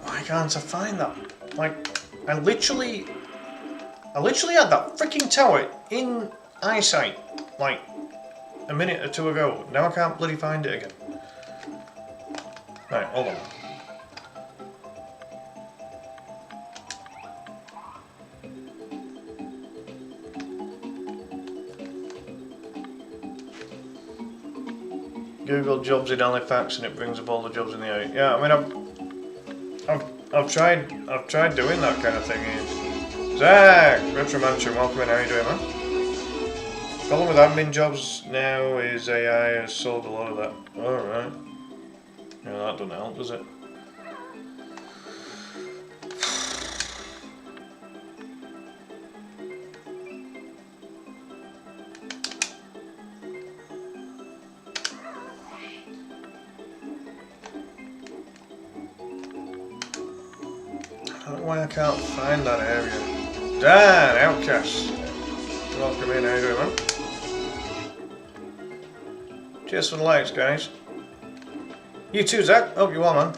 Why can't I find that? Like, I literally had that freaking tower in eyesight, like, a minute or two ago. Now I can't bloody find it again. Right, hold on. Google jobs in Halifax and it brings up all the jobs in the area. Yeah, I mean I've tried doing that kind of thing. Zach, Retro Mansion, welcome in. How are you doing, man? Problem with admin jobs now is AI has solved a lot of that. Alright. Yeah, that doesn't help, does it? I don't know why I can't find that area. Dan, Outcast. Welcome in, how you doing, man? Cheers for the likes, guys. You too, Zach. Hope you are, man.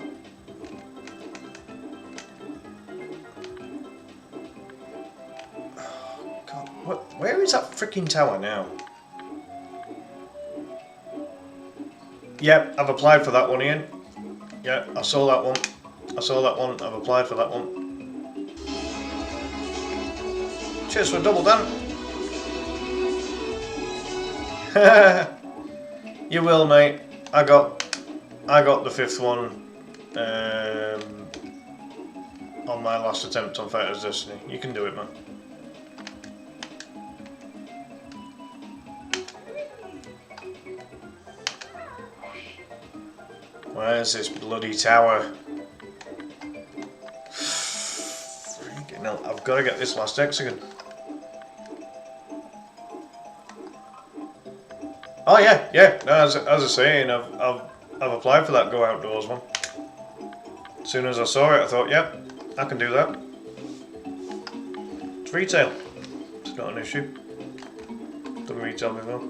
Oh, God. Where is that freaking tower now? Yep, I've applied for that one, Ian. Yeah, I saw that one. I've applied for that one. Cheers for a double, Dan. You will, mate. I got the fifth one on my last attempt on Fighter's Destiny. You can do it, man. Where's this bloody tower? Freaking hell, I've got to get this last hexagon. Oh yeah. No, as I was saying, I've applied for that Go Outdoors one. As soon as I saw it, I thought, yep, I can do that. It's retail. It's not an issue. Done retail before.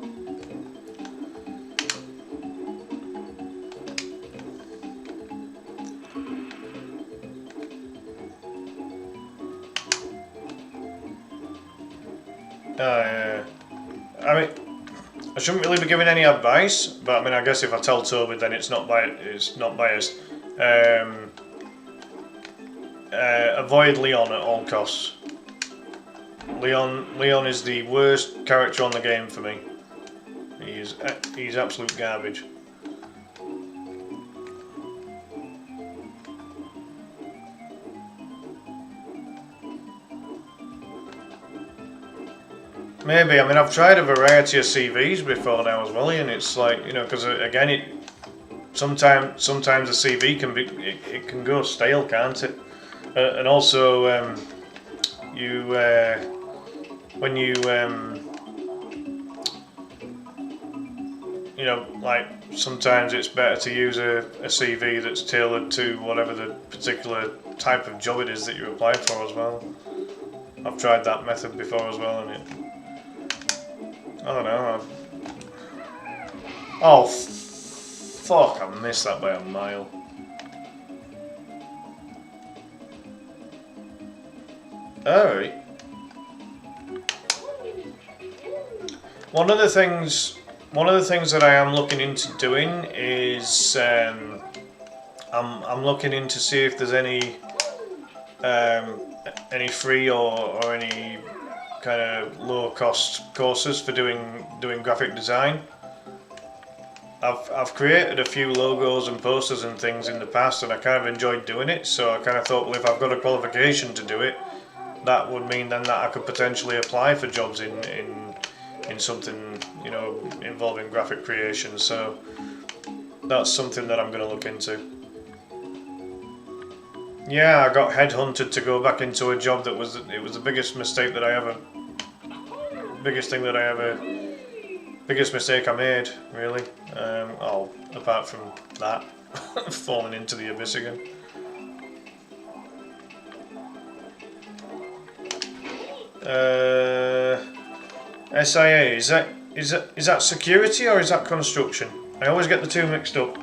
I mean, I shouldn't really be giving any advice, but I mean, I guess if I tell Toby, then it's not biased. Avoid Leon at all costs. Leon is the worst character on the game for me. He's absolute garbage. Maybe. I mean, I've tried a variety of CVs before now as well, and it's like, because again, sometimes a CV can be, it can go stale, can't it? And also, when you like sometimes it's better to use a CV that's tailored to whatever the particular type of job it is that you apply for as well. I've tried that method before as well, and I don't know. Oh, fuck, I missed that by a mile. Alright. One of the things that I am looking into doing is I'm looking into see if there's any free or any kind of low cost courses for doing graphic design. I've created a few logos and posters and things in the past, and I kind of enjoyed doing it. So I kind of thought, well, if I've got a qualification to do it, that would mean then that I could potentially apply for jobs in something, you know, involving graphic creation. So that's something that I'm going to look into. Yeah, I got headhunted to go back into a job that was the biggest mistake that I ever, biggest mistake I made, really. Oh, apart from that, falling into the abyss again. SIA, is that security or is that construction? I always get the two mixed up.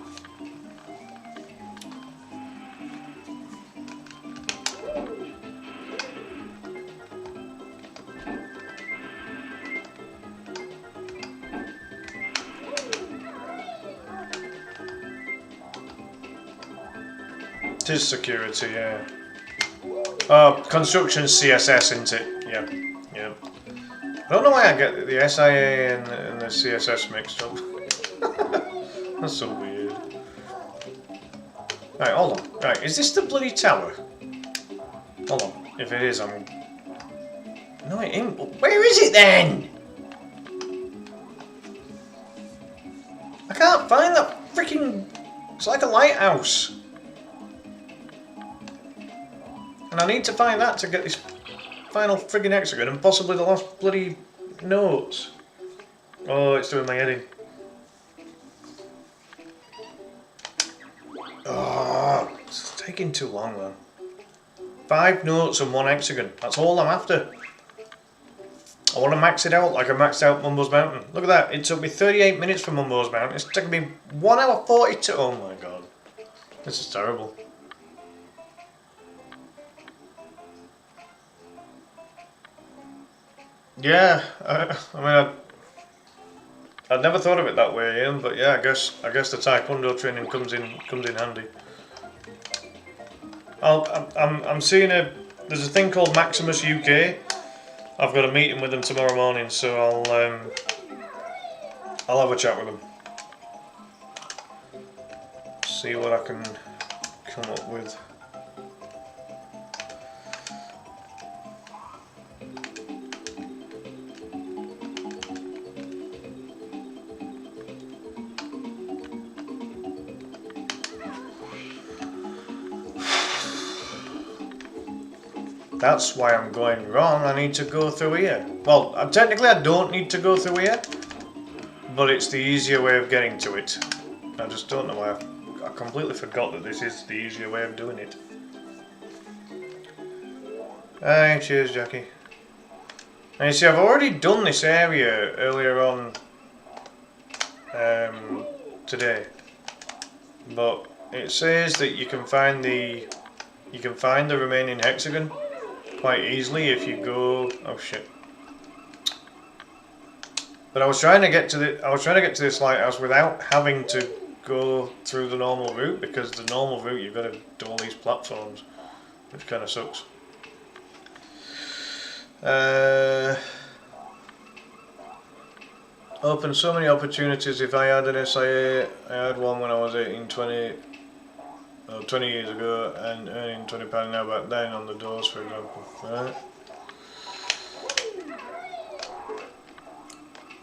It is security, yeah. Oh, construction CSS, isn't it? Yeah, yeah. I don't know why I get the SIA and the CSS mixed up. That's so weird. Right, hold on. Right, is this the bloody tower? Hold on. If it is, I'm... No, it ain't. Where is it then? I can't find that freaking... It's like a lighthouse. And I need to find that to get this final friggin' hexagon and possibly the last bloody notes. Oh, it's doing my head in. Oh, it's taking too long, man. 5 notes and 1 hexagon. That's all I'm after. I want to max it out like I maxed out Mumbo's Mountain. Look at that. It took me 38 minutes for Mumbo's Mountain. It's taken me 1 hour 42. Oh my god. This is terrible. Yeah, I'd never thought of it that way, Ian, but yeah, I guess the Taekwondo training comes in handy. I'm seeing there's a thing called Maximus UK. I've got a meeting with them tomorrow morning, so I'll have a chat with them. See what I can come up with. That's why I'm going wrong. I need to go through here. Well, technically I don't need to go through here, but it's the easier way of getting to it. I just don't know why. I completely forgot that this is the easier way of doing it. Hey, cheers, Jackie. And you see, I've already done this area earlier on today, but it says that you can find the remaining hexagon quite easily if you go. Oh shit! But I was trying to get to this lighthouse without having to go through the normal route, because the normal route you've got to do all these platforms, which kind of sucks. Open so many opportunities. If I had an SIA, I had one when I was 18, 20 years ago, and earning £20 now back then on the doors, for example. Right.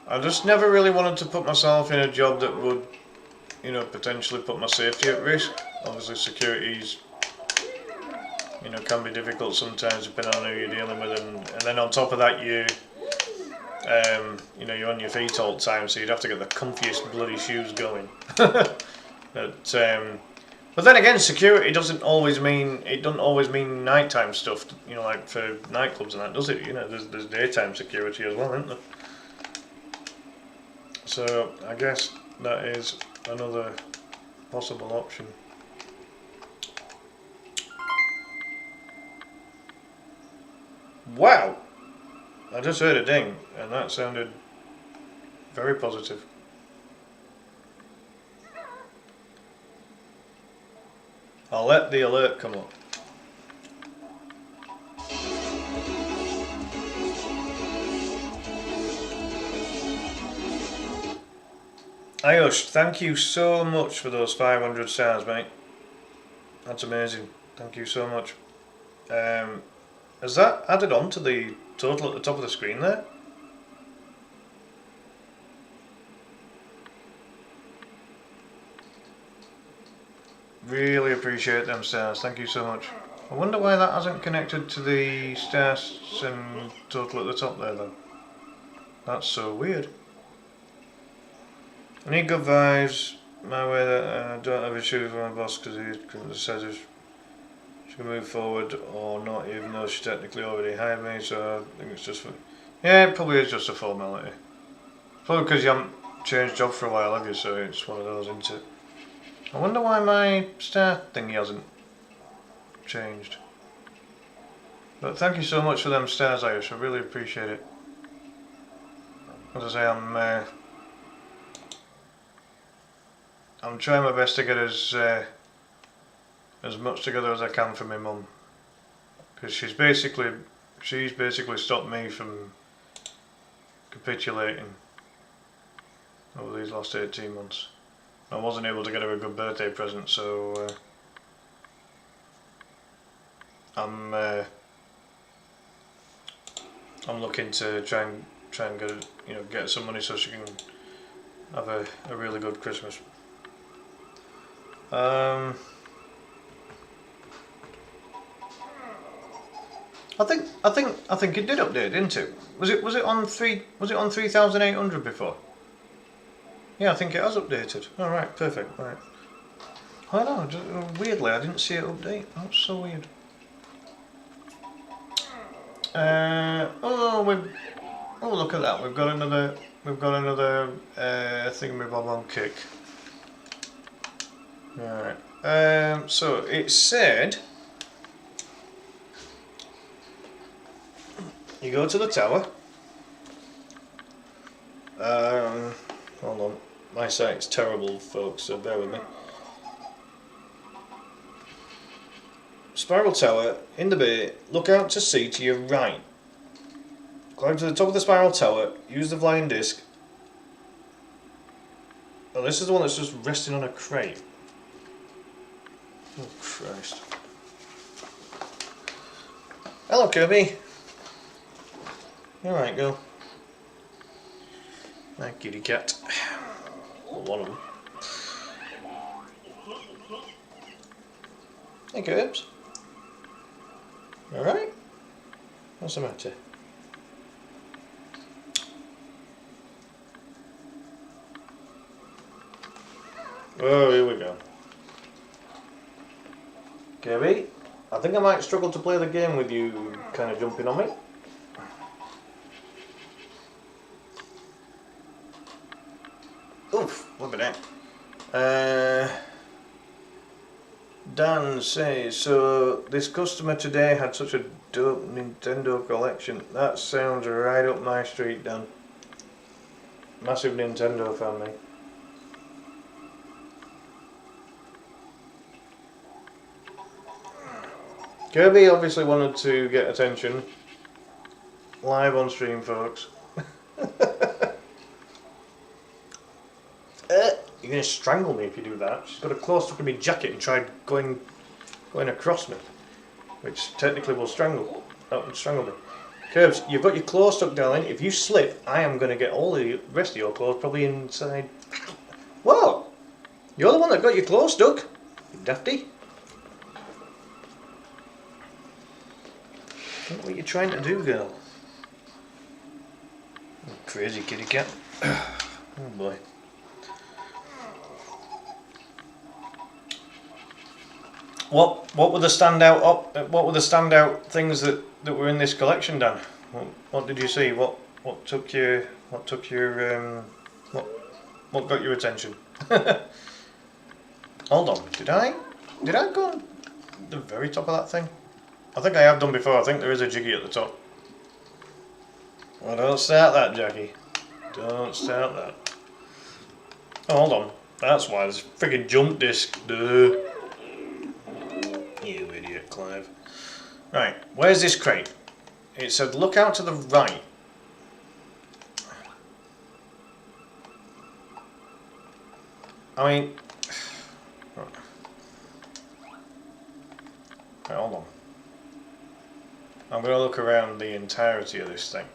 I just never really wanted to put myself in a job that would, you know, potentially put my safety at risk. Obviously security's, you know, can be difficult sometimes depending on who you're dealing with, and then on top of that you know, you're on your feet all the time, so you'd have to get the comfiest bloody shoes going. But then again, security doesn't always mean nighttime stuff. You know, like for nightclubs and that, does it? You know, there's daytime security as well, isn't there? So I guess that is another possible option. Wow! I just heard a ding, and that sounded very positive. I'll let the alert come up. Ayush, thank you so much for those 500 stars, mate. That's amazing. Thank you so much. Has that added on to the total at the top of the screen there? Really appreciate them stars. Thank you so much. I wonder why that hasn't connected to the stars and total at the top there, though. That's so weird. I need good vibes. My way that I don't have issues with my boss because he says if she can move forward or not, even though she technically already hired me. So I think it's just for. Yeah, it probably is just a formality. Probably because you haven't changed job for a while, have you? So it's one of those, isn't it? I wonder why my star thingy hasn't changed. But thank you so much for them stars, Irish. I really appreciate it. As I say, I'm trying my best to get as much together as I can for my mum, because she's basically stopped me from capitulating over these last 18 months. I wasn't able to get her a good birthday present, so I'm looking to try and get her, get some money so she can have a really good Christmas. I think it did update, didn't it? Was it on 3,800 before? Yeah, I think it has updated. All right, perfect. Right. I don't know. Weirdly, I didn't see it update. That's so weird. Look at that. We've got another thingamabob on kick. All right. So it said you go to the tower. Hold on. My site's terrible, folks, so bear with me. Spiral tower, in the bay, look out to sea to your right. Climb to the top of the spiral tower, use the flying disc. Oh, this is the one that's just resting on a crate. Oh, Christ. Hello, Kirby. Alright, go. My kitty cat. Well, one of them. Hey, Curbs. Alright? What's the matter? Oh, here we go. Kirby, I think I might struggle to play the game with you kind of jumping on me. Oof, look at that. Dan says, so this customer today had such a dope Nintendo collection. That sounds right up my street, Dan. Massive Nintendo fan, mate. Kirby obviously wanted to get attention. Live on stream, folks. You're going to strangle me if you do that. She's got a close up in my jacket and tried going across me, which technically will strangle. That would strangle me. Curbs, you've got your claw stuck, darling. If you slip, I am going to get all the rest of your claws probably inside. Whoa! You're the one that got your claw stuck, you dafty. I don't know what you're trying to do, girl. Oh, crazy kitty cat. Oh boy. What were the standout things that were in this collection, Dan? What did you see? What got your attention? Hold on, did I go on the very top of that thing? I think I have done before. I think there is a jiggy at the top. Well, don't start that, Jackie. Don't start that. Oh, hold on. That's why there's a friggin' jump disc. Duh. You idiot, Clive. Right, where's this crate? It said look out to the right. I mean, right, hold on. I'm going to look around the entirety of this thing.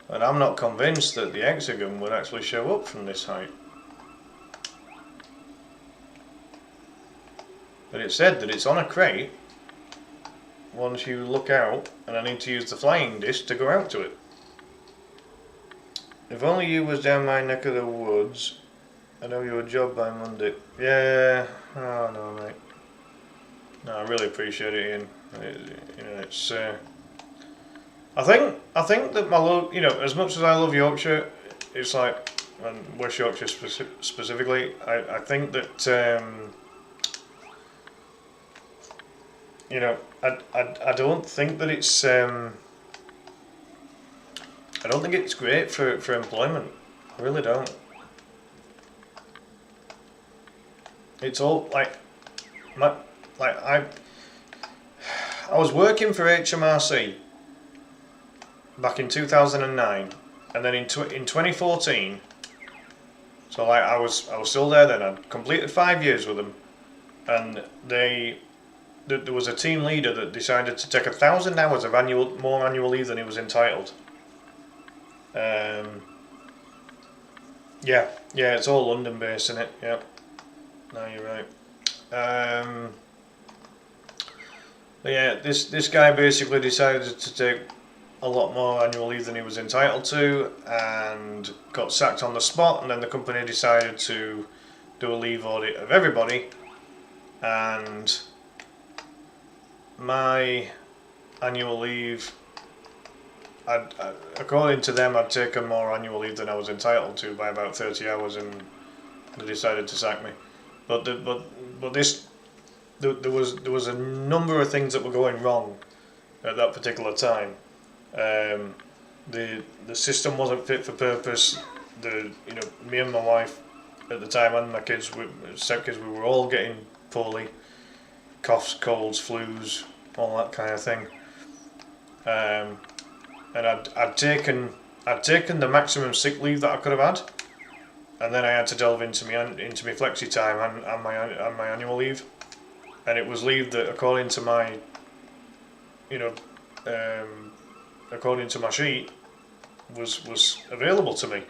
And I'm not convinced that the hexagon would actually show up from this height. But it said that it's on a crate once you look out, and I need to use the flying disc to go out to it. If only you was down my neck of the woods, I know your job by Monday. Yeah, oh no mate. No, I really appreciate it, Ian. You know, it's. I think that my love, you know, as much as I love Yorkshire, it's like, and West Yorkshire specifically, I think that you know, I don't think that it's I don't think it's great for employment. I really don't. It's all like I was working for HMRC back in 2009, and then in 2014. So like I was still there then. I'd completed 5 years with them, and there was a team leader that decided to take 1,000 hours of more annual leave than he was entitled. Yeah, it's all London based, isn't it? Yeah. No, you're right. But yeah, this guy basically decided to take a lot more annual leave than he was entitled to, and got sacked on the spot. And then the company decided to do a leave audit of everybody, and my annual leave, according to them, I'd taken more annual leave than I was entitled to by about 30 hours, and they decided to sack me. But there was a number of things that were going wrong at that particular time. The system wasn't fit for purpose. Me and my wife at the time, and my kids, stepkids, we were all getting poorly, coughs, colds, flus, all that kind of thing. And I'd taken the maximum sick leave that I could have had, and then I had to delve into my flexi time and my annual leave, and it was leave that, according to my sheet, was available to me.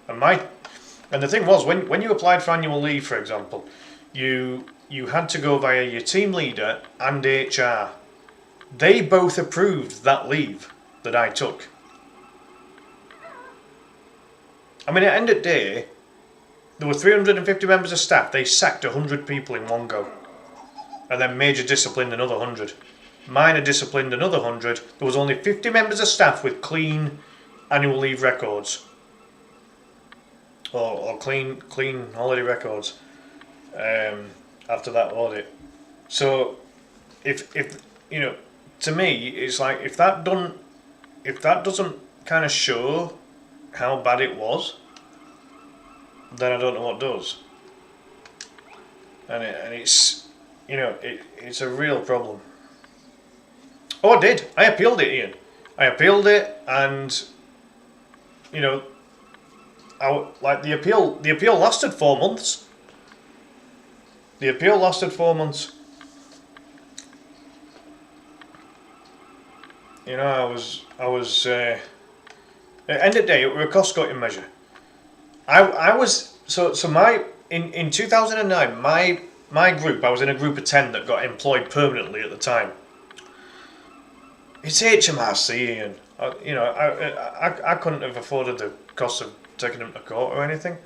And the thing was, when you applied for annual leave, for example, you had to go via your team leader and HR. They both approved that leave that I took. I mean, at the end of the day, there were 350 members of staff. They sacked 100 people in one go, and then major disciplined another 100. Minor disciplined another 100. There was only 50 members of staff with clean annual leave records, or clean holiday records after that audit. So, if to me, it's like if that doesn't kind of show how bad it was, then I don't know what does. And it's it's a real problem. Oh, I did. I appealed it, Ian. I appealed it, and the appeal lasted 4 months. The appeal lasted 4 months. I was at the end of the day, it was a cost-cutting measure. I was in 2009, my group, I was in a group of 10 that got employed permanently at the time. It's HMRC, and I couldn't have afforded the cost of taking them to court or anything.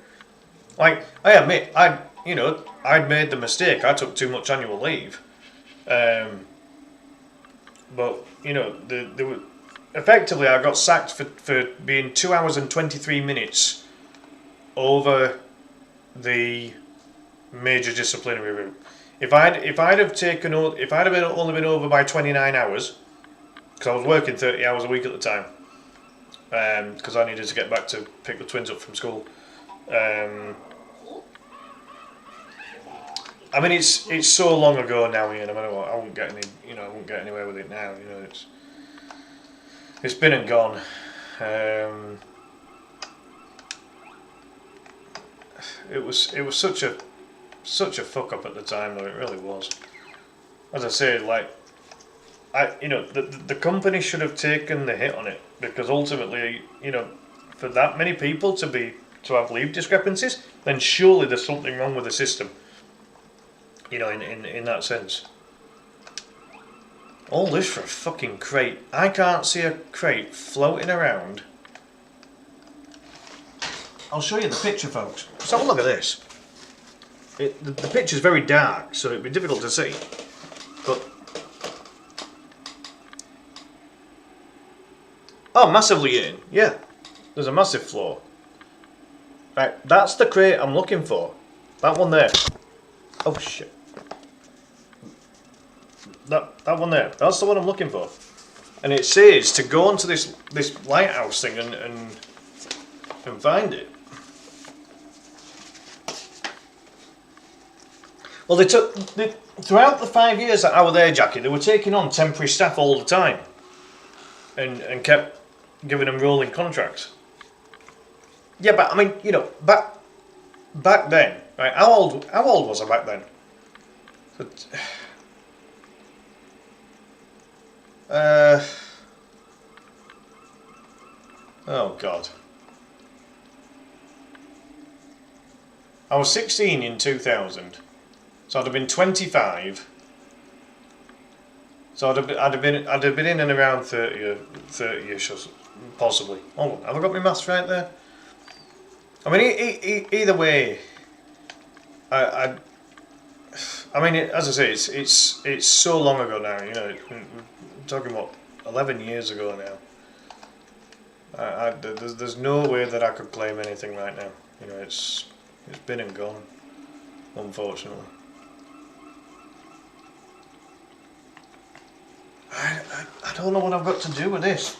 Like, I admit, I'd made the mistake. I took too much annual leave, but there were, effectively, I got sacked for being 2 hours and 23 minutes over the major disciplinary route. If I'd have only been over by 29 hours, because I was working 30 hours a week at the time, because I needed to get back to pick the twins up from school. I mean, it's so long ago now, Ian. I mean, I won't get anywhere with it now. It's been and gone. it was such a fuck up at the time, though. It really was. As I say, like, the company should have taken the hit on it, because ultimately, for that many people to have leave discrepancies, then surely there's something wrong with the system. In that sense. All this for a fucking crate. I can't see a crate floating around. I'll show you the picture, folks. Just have a look at this. The picture's very dark, so it'd be difficult to see. But oh, massively in. Yeah, there's a massive flaw. Right, that's the crate I'm looking for. That one there. Oh shit. That one there. That's the one I'm looking for. And it says to go onto this lighthouse thing and find it. Well, throughout the 5 years that I was there, Jackie, they were taking on temporary staff all the time, and kept giving them rolling contracts. Yeah, but I mean, back then, right? How old was I back then? Oh God. I was 16 in 2000, so I'd have been 25. So I'd have been in and around 30ish, or possibly. Oh, have I got my maths right there? I mean, either way, I mean, as I say, it's so long ago now. We're talking about 11 years ago now. There's no way that I could claim anything right now. It's been and gone, unfortunately. I don't know what I've got to do with this.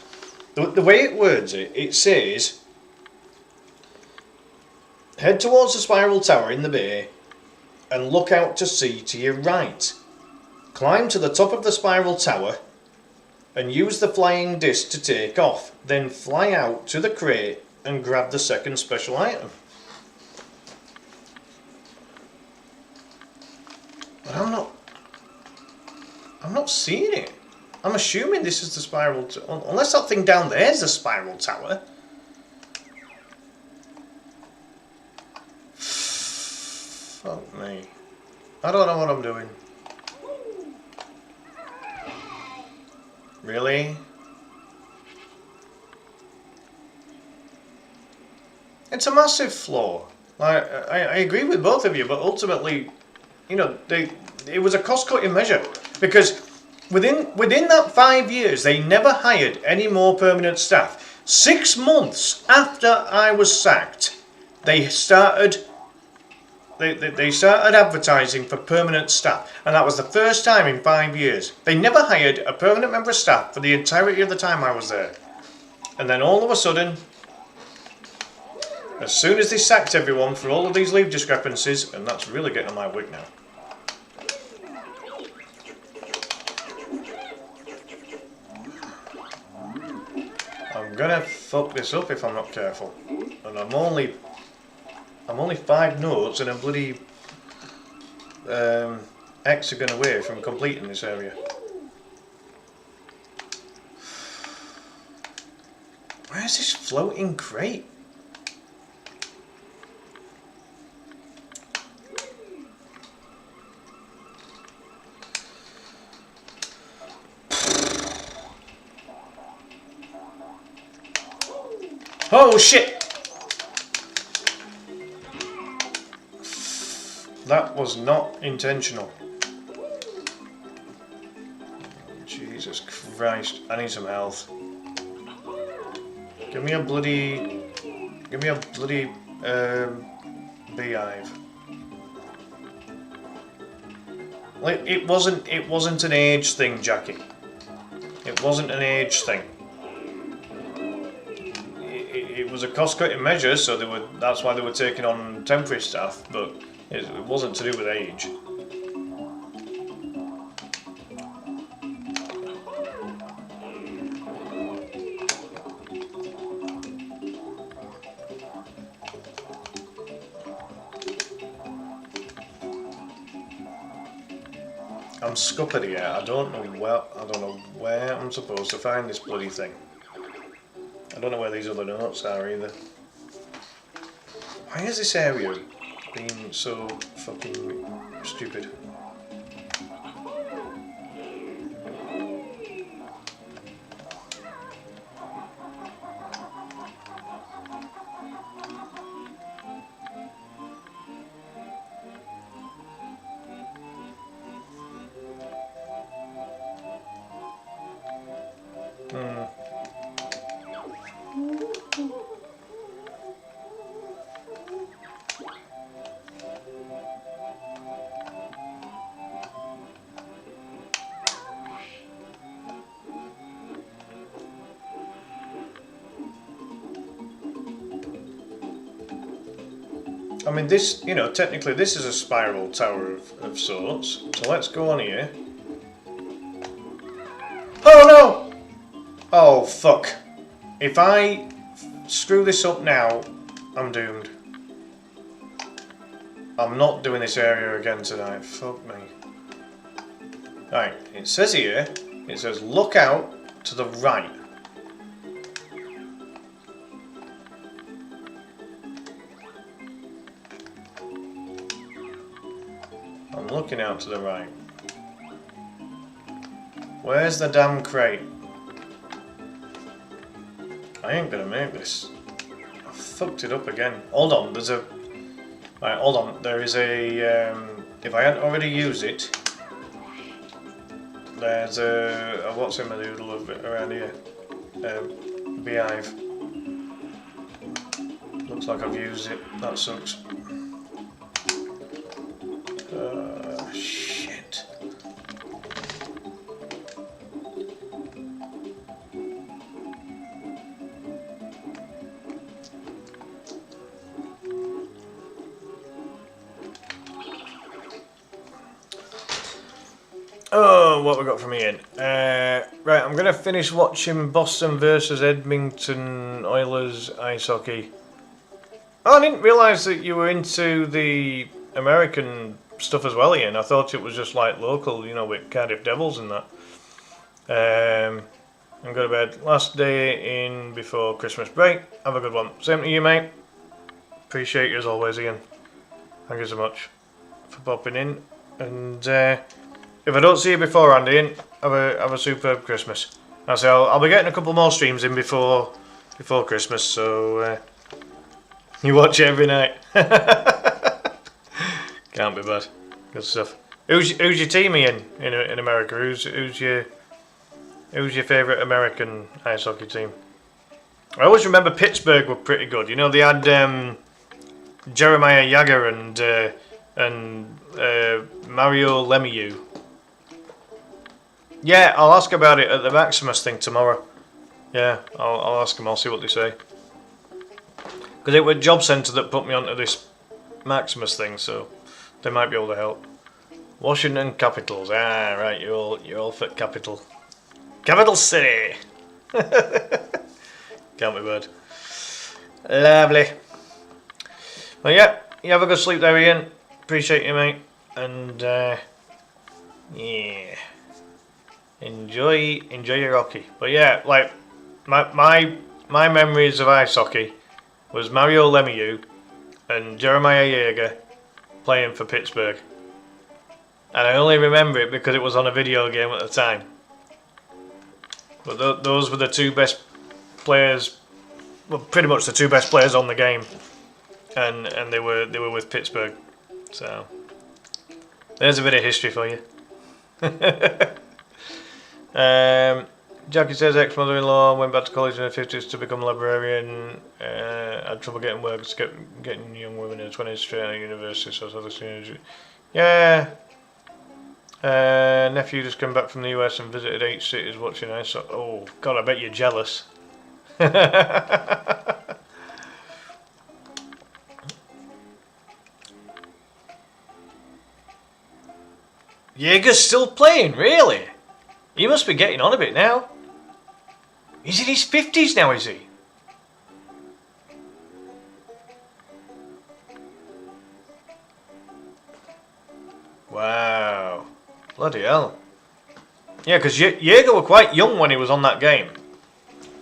The way it words it says, head towards the spiral tower in the bay and look out to sea to your right. Climb to the top of the spiral tower and use the flying disc to take off. Then fly out to the crate and grab the second special item. But I'm not seeing it. I'm assuming this is the spiral unless that thing down there is the spiral tower. Fuck me. I don't know what I'm doing. Really? It's a massive flaw. I agree with both of you, but ultimately, it was a cost-cutting measure, because within that 5 years, they never hired any more permanent staff. 6 months after I was sacked, they started advertising for permanent staff, and that was the first time in 5 years. They never hired a permanent member of staff for the entirety of the time I was there. And then all of a sudden, as soon as they sacked everyone for all of these leave discrepancies, and that's really getting on my wick now. I'm gonna fuck this up if I'm not careful. And I'm only 5 notes and a bloody hexagon away from completing this area. Where's this floating crate? Oh shit! That was not intentional. Jesus Christ, I need some health. Give me a bloody beehive. Like, it wasn't an age thing, Jackie. It wasn't an age thing. It was a cost-cutting measure, so that's why they were taking on temporary staff, but it wasn't to do with age. I'm scuppered here. I don't know where I'm supposed to find this bloody thing. I don't know where these other notes are either. Why is this area being so fucking stupid? I mean, this, you know, technically this is a spiral tower of sorts. So let's go on here. Oh no! Oh fuck. If I screw this up now, I'm doomed. I'm not doing this area again tonight. Fuck me. Right, it says here, it says look out to the right. I'm looking out to the right. Where's the damn crate? I ain't gonna make this. I fucked it up again. Hold on, there's a... Right, hold on. There is a... if I hadn't already used it, there's a what's in my noodle of it around here. Beehive. Looks like I've used it. That sucks. Shit. Oh, what we got from Ian? Right, I'm gonna finish watching Boston versus Edmonton Oilers ice hockey. Oh, I didn't realise that you were into the American stuff as well, Ian. I thought it was just like local, you know, with Cardiff Devils and that. I'm going to bed. Last day in before Christmas break. Have a good one. Same to you, mate. Appreciate you as always, Ian. Thank you so much for popping in. And if I don't see you beforehand, Ian, have a superb Christmas. I say I'll be getting a couple more streams in before Christmas, so you watch it every night. Can't be bad. Good stuff. Who's your team, Ian, in America? Who's your favourite American ice hockey team? I always remember Pittsburgh were pretty good. You know, they had Jeremiah Jagger and Mario Lemieux. Yeah, I'll ask about it at the Maximus thing tomorrow. Yeah, I'll ask them. I'll see what they say. Because it was Job Centre that put me onto this Maximus thing, so they might be able to help. Washington Capitals. Ah, right. You're all for Capital City. Can't be bad. Lovely. Well, yeah. You have a good sleep there, Ian. Appreciate you, mate. And yeah. Enjoy your hockey. But yeah, like my memories of ice hockey was Mario Lemieux and Jeremiah Jagger playing for Pittsburgh. And I only remember it because it was on a video game at the time. But those were the two best players, well, pretty much the two best players on the game, and they were with Pittsburgh. So there's a bit of history for you. Jackie says ex-mother-in-law went back to college in her 50s to become a librarian. Had trouble getting work, getting young women in the 20s straight out of university. So yeah. Nephew just come back from the US and visited 8 cities watching ice. Oh God, I bet you're jealous. Jaeger's still playing, really? He must be getting on a bit now. He's in his 50s now, is he? Wow. Bloody hell. Yeah, because Jaeger were quite young when he was on that game.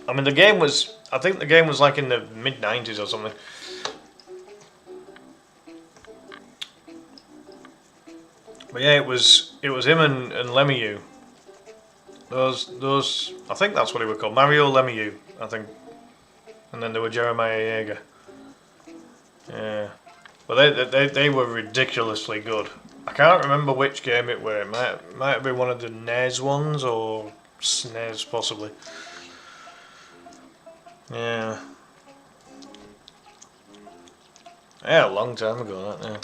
I mean, the game was... I think the game was like in the mid-90s or something. But yeah, it was him and Lemieux. Those I think that's what he was called. Mario Lemieux, I think. And then there were Jeremiah Jaeger. Yeah. But they were ridiculously good. I can't remember which game it were. It might have been one of the NES ones or SNES possibly. Yeah. Yeah, a long time ago that, yeah.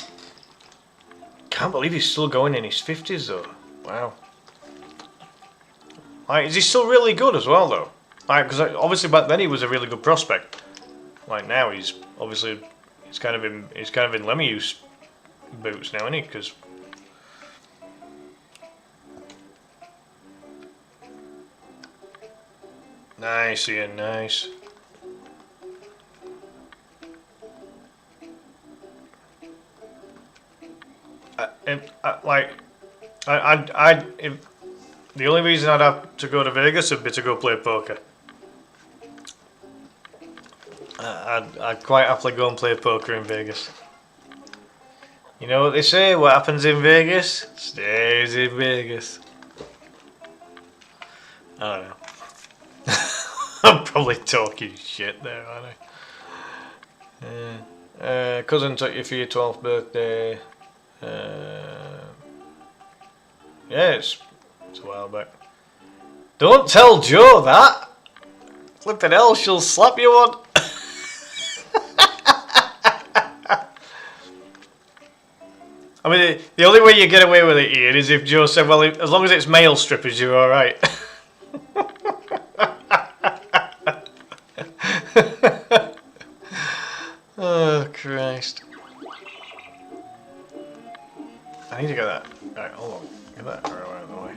Can't believe he's still going in his 50s though. Wow. Like, is he still really good as well though? Like, because obviously back then he was a really good prospect. Like now he's obviously he's kind of in Lemieux's boots now, isn't he? Because nice, Ian, nice. The only reason I'd have to go to Vegas would be to go play poker. I'd quite happily go and play poker in Vegas. You know what they say? What happens in Vegas stays in Vegas. I don't know. I'm probably talking shit there, aren't I? Cousin took you for your 12th birthday. Yeah, it's a while back. Don't tell Joe that! Flippin' hell, she'll slap you one! I mean, the only way you get away with it, Ian, is if Joe said, well, as long as it's male strippers, you're alright. Oh, Christ. I need to get that. Right, hold on. Get that arrow out of the way.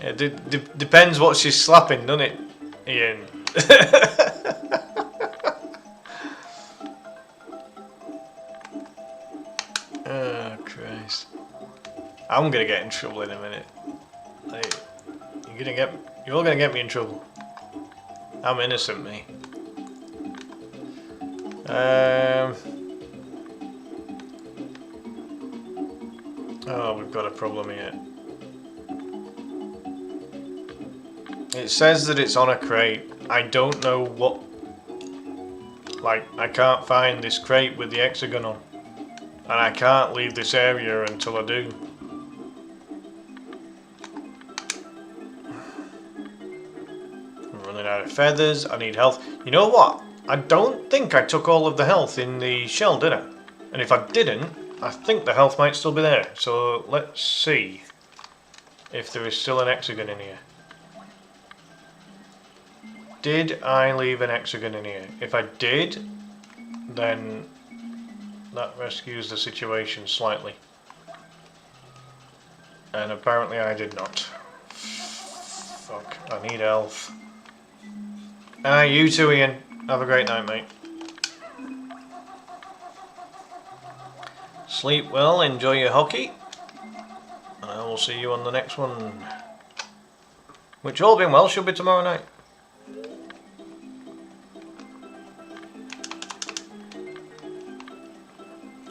It depends what she's slapping, doesn't it, Ian? Oh, Christ. I'm gonna get in trouble in a minute. Like, you're all gonna get me in trouble. I'm innocent, me. Oh, we've got a problem here. It says that it's on a crate. I don't know what... Like, I can't find this crate with the hexagon on. And I can't leave this area until I do. I'm running out of feathers. I need health. You know what? I don't think I took all of the health in the shell, did I? And if I didn't, I think the health might still be there. So let's see if there is still an hexagon in here. Did I leave an hexagon in here? If I did, then that rescues the situation slightly. And apparently I did not. Fuck, I need health. You too, Ian. Have a great night, mate. Sleep well, enjoy your hockey. And I will see you on the next one. Which, all being well, should be tomorrow night.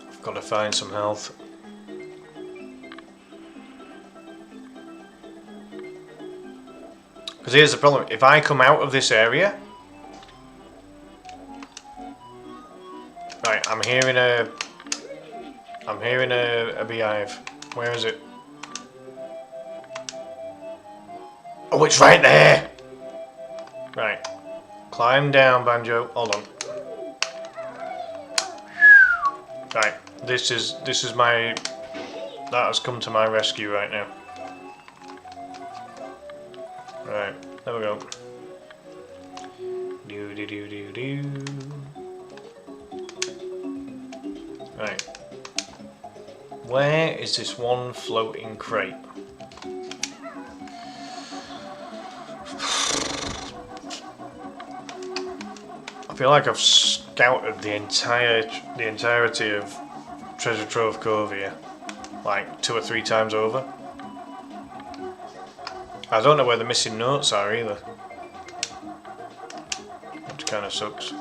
I've got to find some health. Because here's the problem. If I come out of this area... Right, I'm hearing a beehive. Where is it? Oh, it's right there! Right. Climb down, Banjo. Hold on. Right. This is my... That has come to my rescue right now. Right. There we go. Do do do do do. Right. Where is this one floating crate? I feel like I've scouted the entirety of Treasure Trove Cove here, like 2 or 3 times over. I don't know where the missing notes are either, which kind of sucks.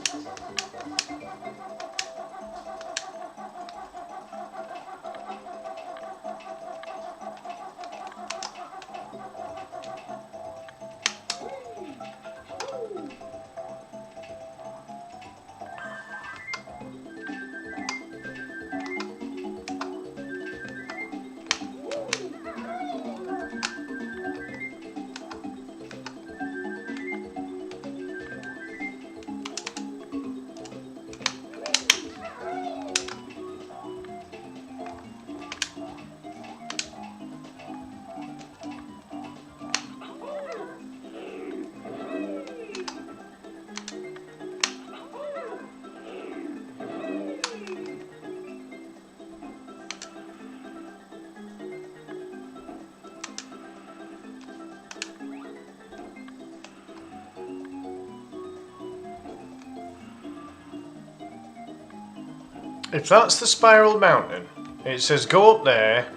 If that's the spiral mountain, it says go up there,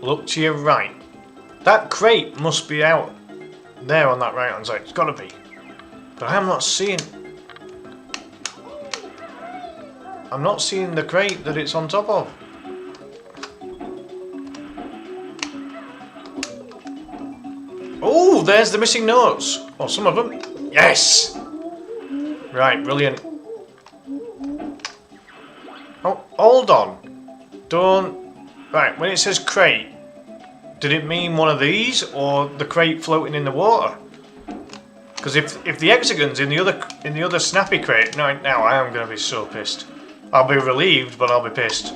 look to your right. That crate must be out there on that right hand side, it's gotta be. But I'm not seeing the crate that it's on top of. Oh, there's the missing notes. Or some of them. Yes! Right, brilliant. Oh, hold on. Don't... Right, when it says crate, did it mean one of these or the crate floating in the water? Because if the hexagon's in the other snappy crate, now I am going to be so pissed. I'll be relieved, but I'll be pissed.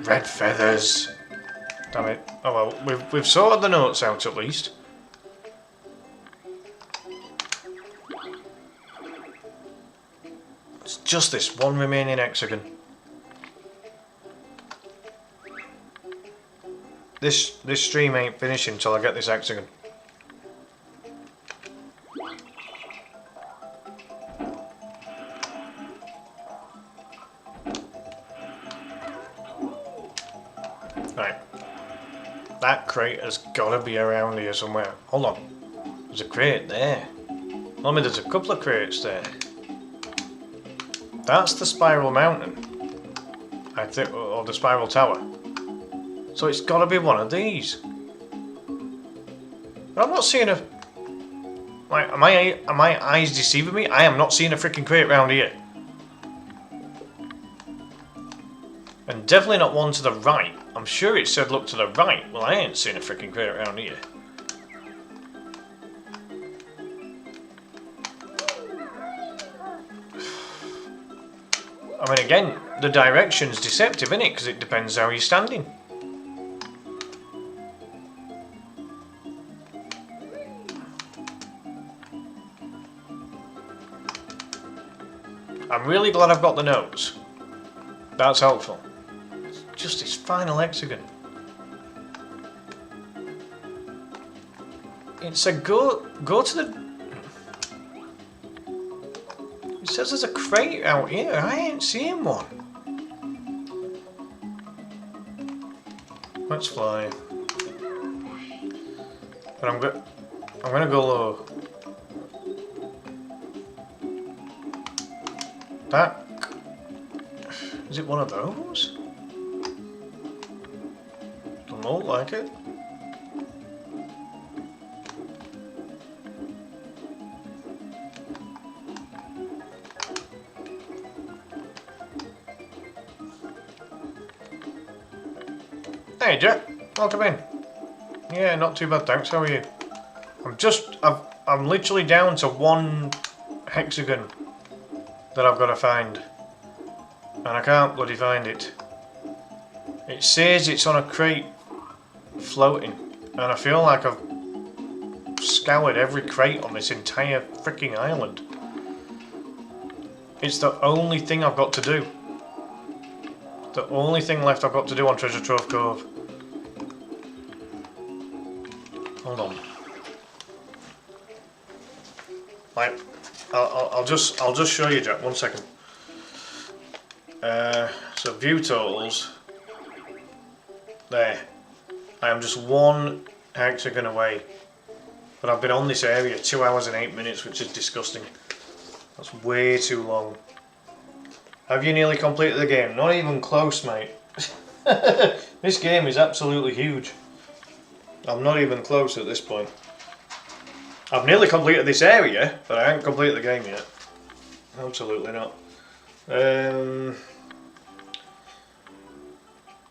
Red feathers. Damn it. Oh well, we've sorted the notes out at least. It's just this one remaining hexagon. This stream ain't finishing until I get this hexagon. Right. That crate has got to be around here somewhere. Hold on. There's a crate there. I mean, there's a couple of crates there. That's the spiral mountain, I think, or the spiral tower. So it's got to be one of these. But I'm not seeing a... Like, am my eyes deceiving me? I am not seeing a freaking crate around here. And definitely not one to the right. I'm sure it said look to the right. Well, I ain't seen a freaking crate around here. I mean, again, the direction's deceptive, isn't it? Because it depends how you're standing. I'm really glad I've got the notes. That's helpful. It's just this final hexagon. It said go to the... It says there's a crate out here. I ain't seeing one. Let's fly. But I'm gonna go low. That... Is it one of those? Don't look like it. Hey Jack, welcome in. Yeah, not too bad, thanks. How are you? I'm literally down to one hexagon that I've got to find, and I can't bloody find it. It says it's on a crate floating, and I feel like I've scoured every crate on this entire freaking island. It's the only thing I've got to do. The only thing left I've got to do on Treasure Trove Cove. Hold on. Right, I'll just show you, Jack. 1 second. So view totals. There. I am just 1 hexagon away, but I've been on this area 2 hours and 8 minutes, which is disgusting. That's way too long. Have you nearly completed the game? Not even close, mate. This game is absolutely huge. I'm not even close at this point. I've nearly completed this area, but I haven't completed the game yet. Absolutely not.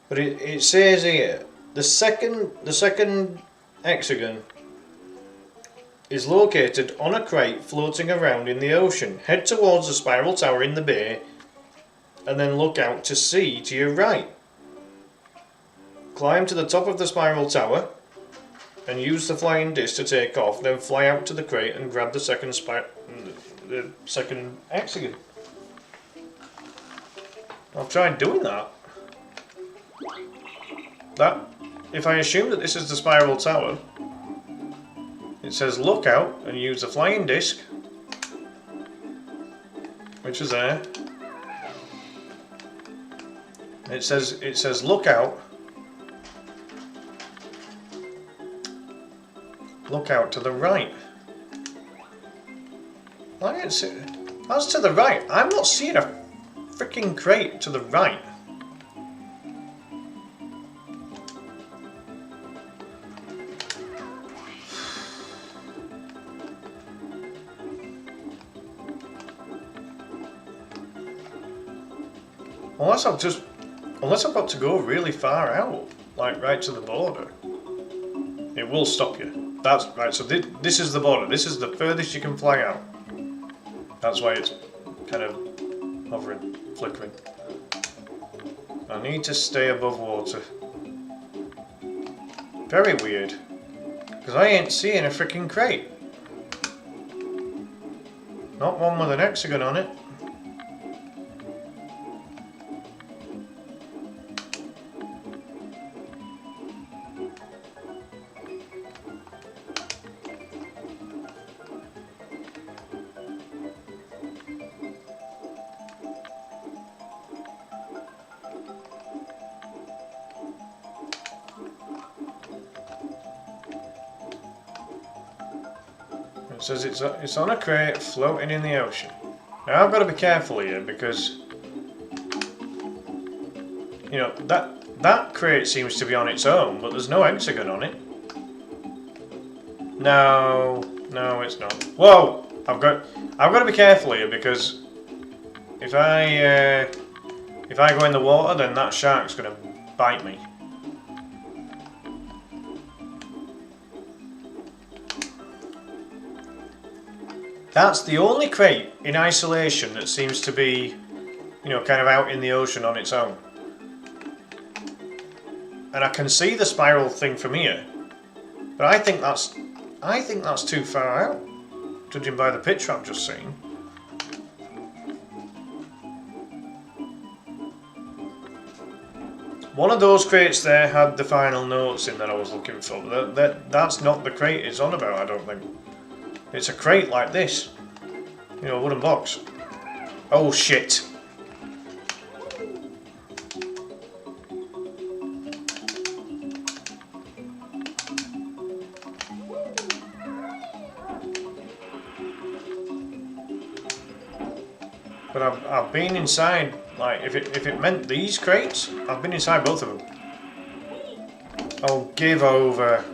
But it says here, the second hexagon is located on a crate floating around in the ocean. Head towards the spiral tower in the bay and then look out to sea to your right. Climb to the top of the spiral tower and use the flying disc to take off, then fly out to the crate and grab the second hexagon. I've tried doing that. If I assume that this is the spiral tower, it says look out and use the flying disc, which is there. It says look out. Look out to the right. I didn't see it. That's to the right. I'm not seeing a freaking crate to the right. Unless I've got to go really far out, like right to the border, it will stop you. That's right. So this is the border. This is the furthest you can fly out. That's why it's kind of hovering, flickering. I need to stay above water. Very weird, because I ain't seeing a freaking crate. Not one with an hexagon on it. It says it's on a crate floating in the ocean. Now I've got to be careful here because, you know, that crate seems to be on its own, but there's no hexagon on it. No, it's not. Whoa! I've got to be careful here because if I go in the water, then that shark's going to bite me. That's the only crate in isolation that seems to be, you know, kind of out in the ocean on its own. And I can see the spiral thing from here, but I think that's too far out, judging by the picture I've just seen. One of those crates there had the final notes in that I was looking for. That's not the crate it's on about, I don't think. It's a crate like this. You know, a wooden box. Oh shit. But I've been inside, like, if it meant these crates, I've been inside both of them. Oh, give over.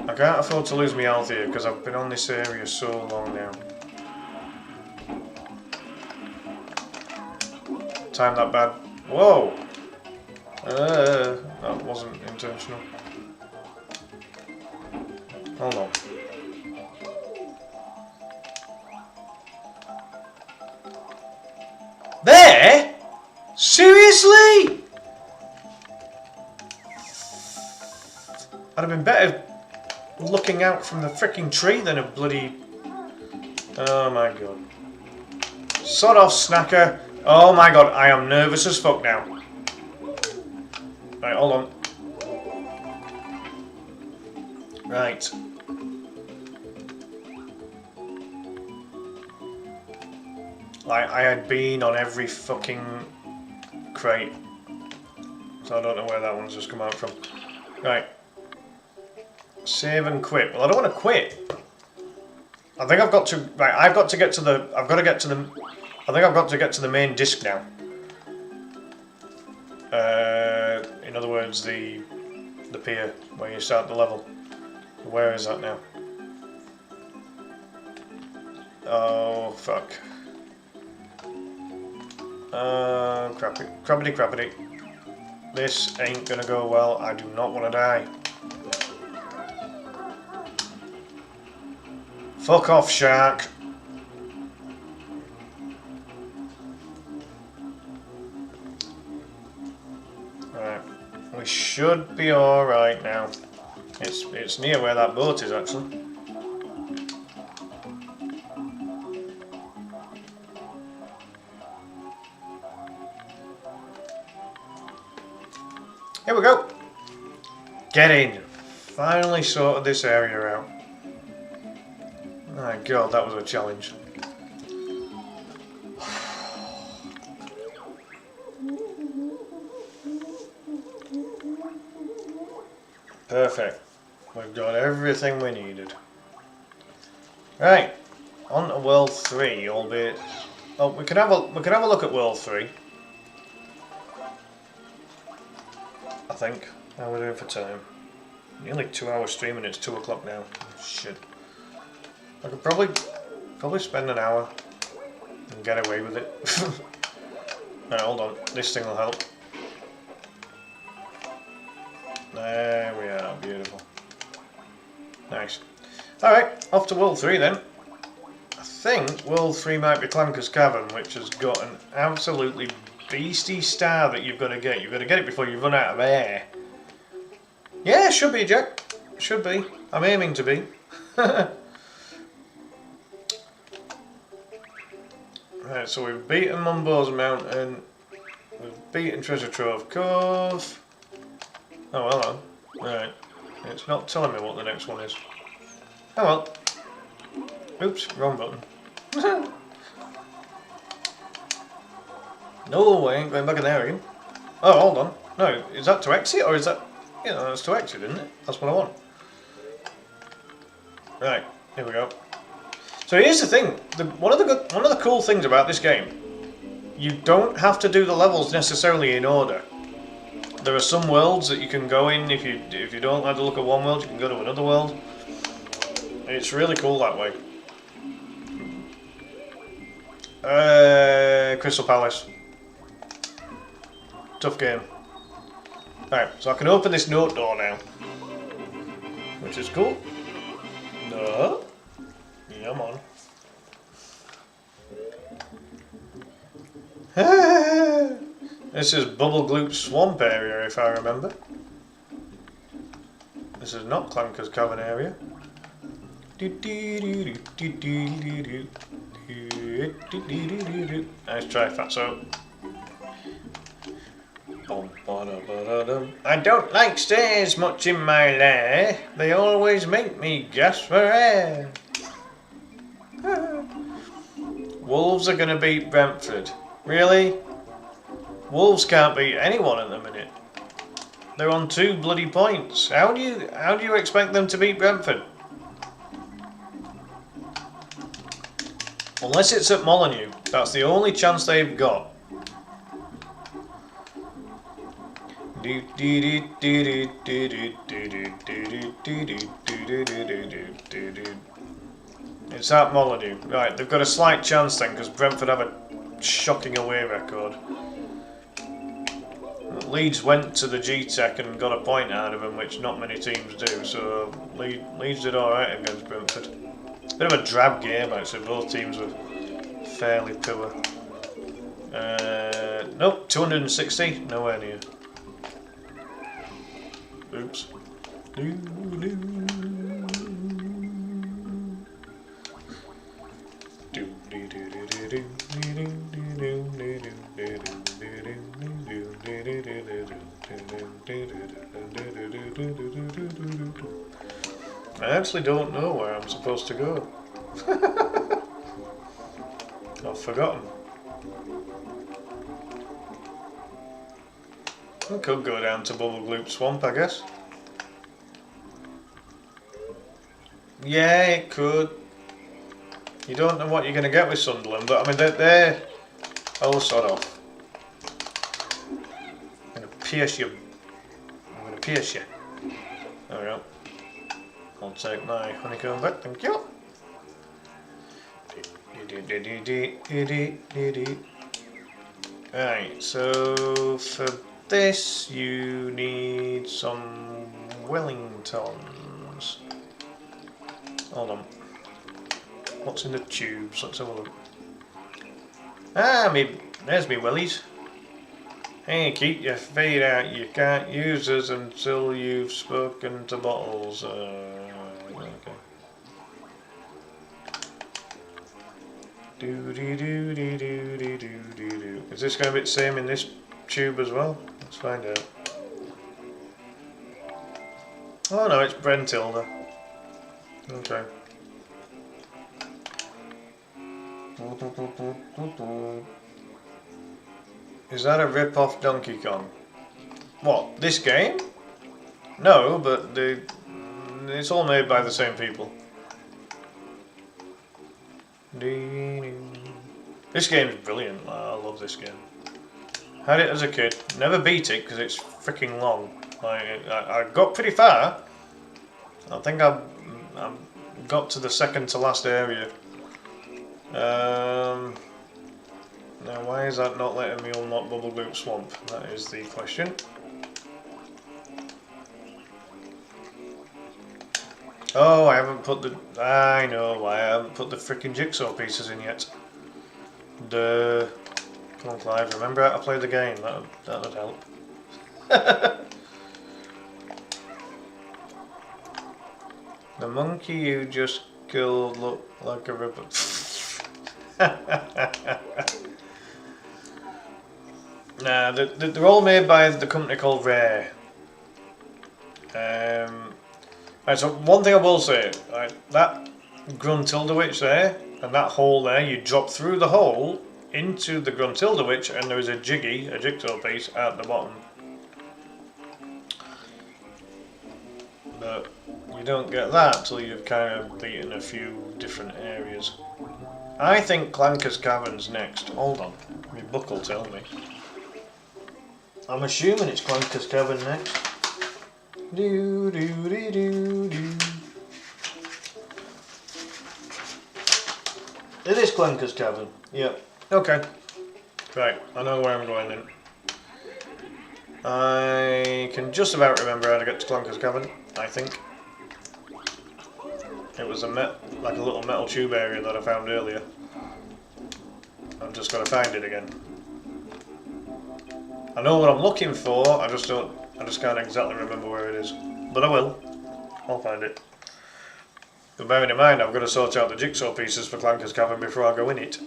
I can't afford to lose my health here because I've been on this area so long now. Time that bad. Whoa! That wasn't intentional. Hold on. There? Seriously? I'd have been better looking out from the freaking tree than a bloody... Oh my god. Sod off, snacker. Oh my god, I am nervous as fuck now. Right, hold on. Right. I had been on every fucking crate. So I don't know where that one's just come out from. Right. Save and quit. Well, I don't want to quit. I think I've got to... Right, I've got to get to the... I've got to get to the... I think I've got to get to the main disc now. In other words, the pier where you start the level. Where is that now? Oh, fuck. Crappity crappity. This ain't gonna go well. I do not want to die. Fuck off, shark. Right. We should be alright now. It's near where that boat is, actually. Here we go. Get in. Finally sorted this area out. My God, that was a challenge. Perfect. We've got everything we needed. Right, on to World 3, albeit. Oh, we can have a look at World 3. I think. How are we doing for time? Nearly 2 hours streaming. It's 2 o'clock now. Shit. I could probably spend an hour and get away with it. Right, hold on. This thing will help. There we are. Beautiful. Nice. Alright, off to World 3 then. I think World 3 might be Clanker's Cavern, which has got an absolutely beastie star that you've got to get. You've got to get it before you run out of air. Yeah, should be, Jack. Should be. I'm aiming to be. Right, so we've beaten Mumbo's Mountain. We've beaten Treasure Trove Cove. Oh, hello. Right. It's not telling me what the next one is. Oh well. Oops, wrong button. No, I ain't going back in there again. Oh, hold on. No, is that to exit or is that... Yeah, that's to exit, isn't it? That's what I want. Right, here we go. So here's the thing. One of the cool things about this game, you don't have to do the levels necessarily in order. There are some worlds that you can go in. If you don't like the look of one world, you can go to another world. It's really cool that way. Crystal Palace. Tough game. Alright, so I can open this note door now. Which is cool. No. Come on. This is Bubble Gloop's swamp area, if I remember. This is not Clanker's Cavern area. Nice try, Fatso. I don't like stairs much in my lair. They always make me gasp for air. Wolves are going to beat Brentford. Really? Wolves can't beat anyone at the minute. They're on 2 bloody points. How do you expect them to beat Brentford? Unless it's at Molineux. That's the only chance they've got. It's at Molineux. Right, they've got a slight chance then because Brentford have a shocking away record. Leeds went to the G-Tech and got a point out of them, which not many teams do, so Leeds did alright against Brentford. Bit of a drab game actually, both teams were fairly poor. Nope, 260, nowhere near. Oops. I actually don't know where I'm supposed to go. I've forgotten. I could go down to Bubble Gloop Swamp, I guess. Yeah, it could. You don't know what you're going to get with Sunderland, but I mean, they're... Oh, sod off. I'm going to pierce you. I'm going to pierce you. There we go. I'll take my honeycomb back, thank you. Right, so for this you need some Wellingtons. Hold on. What's in the tubes? Let's have a look. Ah, there's me willies. Hey, keep your feet out. You can't use us until you've spoken to Bottles. Okay. Is this going to be the same in this tube as well? Let's find out. Oh no, it's Brentilda. Okay. Is that a rip-off Donkey Kong? What, this game? No, but it's all made by the same people. This game is brilliant. I love this game. Had it as a kid. Never beat it because it's freaking long. Like, I got pretty far. I think I got to the second to last area. Now why is that not letting me unlock Bubble Gloop Swamp? That is the question. Oh, I haven't put the... I know why I haven't put the freaking jigsaw pieces in yet. Duh. Come on, Clive, remember how to play the game. That would help. The monkey you just killed looked like a ripper. Nah, they're all made by the company called Rare. Right, so one thing I will say, right, that Gruntilda Witch there, and that hole there, you drop through the hole into the Gruntilda Witch, and there is a jigsaw piece at the bottom. But you don't get that until you've kind of beaten a few different areas. I think Clanker's Cavern's next. Hold on, my book will tell me. I'm assuming it's Clanker's Cavern next. Do do do do do. It is Clanker's Cavern. Yep. Okay. Right. I know where I'm going then. I can just about remember how to get to Clanker's Cavern. I think it was like a little metal tube area that I found earlier. I've just got to find it again. I know what I'm looking for. I just can't exactly remember where it is, but I will. I'll find it. But bearing in mind, I've got to sort out the jigsaw pieces for Clanker's Cavern before I go in it.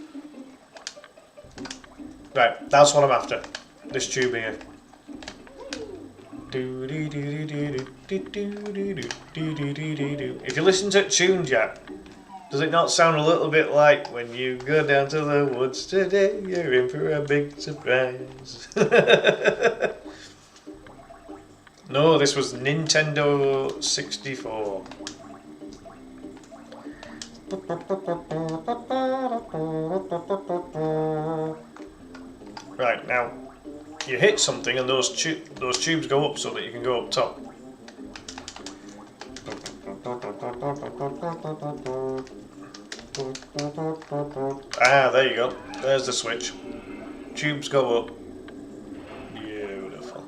Right, that's what I'm after. This tube here. If you listen to it tuned yet, does it not sound a little bit like when you go down to the woods today, you're in for a big surprise? No, this was Nintendo 64. Right, now you hit something and those tubes go up so that you can go up top. Ah, there you go. There's the switch. Tubes go up. Beautiful.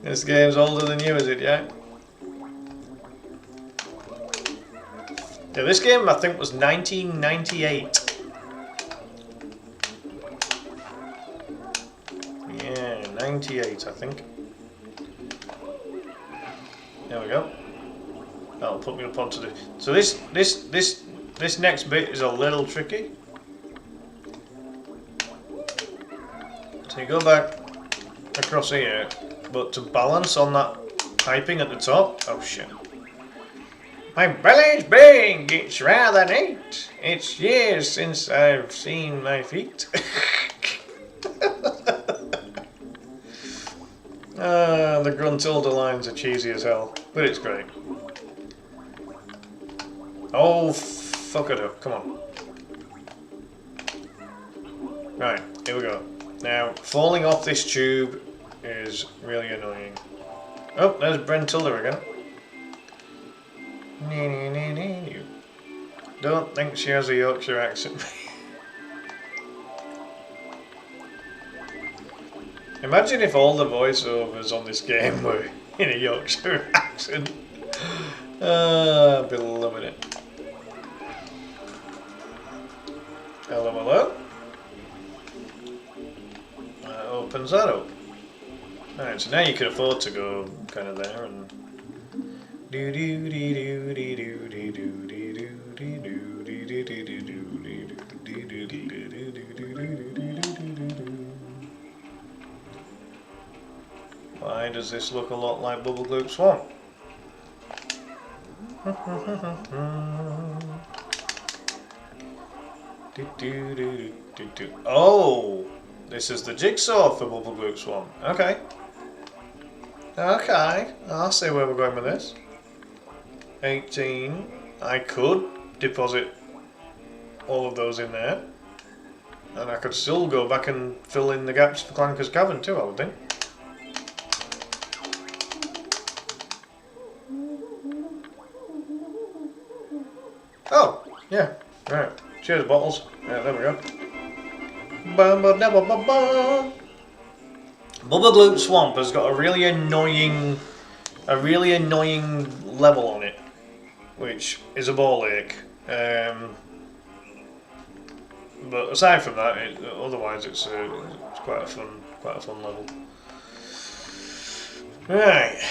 This game's older than you, is it, yeah? Yeah, this game I think was 1998. 98, I think. There we go. That'll put me up onto the... So this next bit is a little tricky. So you go back across here, but to balance on that piping at the top... Oh shit. My belly's big, it's rather neat. It's years since I've seen my feet. The Gruntilda lines are cheesy as hell, but it's great. Oh, fuck it up, come on. Right, here we go. Now, falling off this tube is really annoying. Oh, there's Brentilda again. Don't think she has a Yorkshire accent. Imagine if all the voiceovers on this game were in a Yorkshire accent. I'd be loving it. Hello, hello. That opens that up. Alright, so now you can afford to go kind of there and... Why does this look a lot like Bubble Gloop Swamp? Oh! This is the jigsaw for Bubble Gloop Swamp. Okay. Okay, I'll see where we're going with this. 18. I could deposit all of those in there. And I could still go back and fill in the gaps for Clanker's Cavern too, I would think. Oh, yeah, right. Cheers, bottles. Yeah, there we go. Bubble Gloop Swamp has got a really annoying level on it, which is a ball ache. But aside from that, otherwise it's quite a fun level. Right.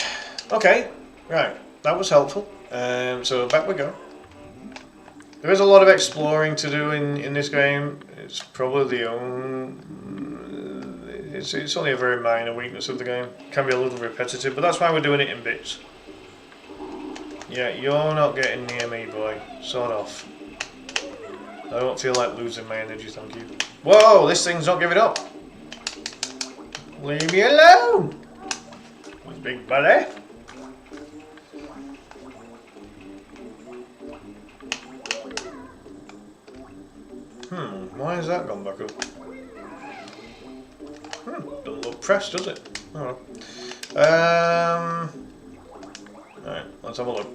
Okay. Right. That was helpful. So back we go. There is a lot of exploring to do in this game. It's probably the only... It's only a very minor weakness of the game. It can be a little repetitive, but that's why we're doing it in bits. Yeah, you're not getting near me, boy. Sort off. I don't feel like losing my energy, thank you. Whoa, this thing's not giving up. Leave me alone, big buddy. Why has that gone back up? Doesn't look pressed, does it? Oh. Alright, let's have a look.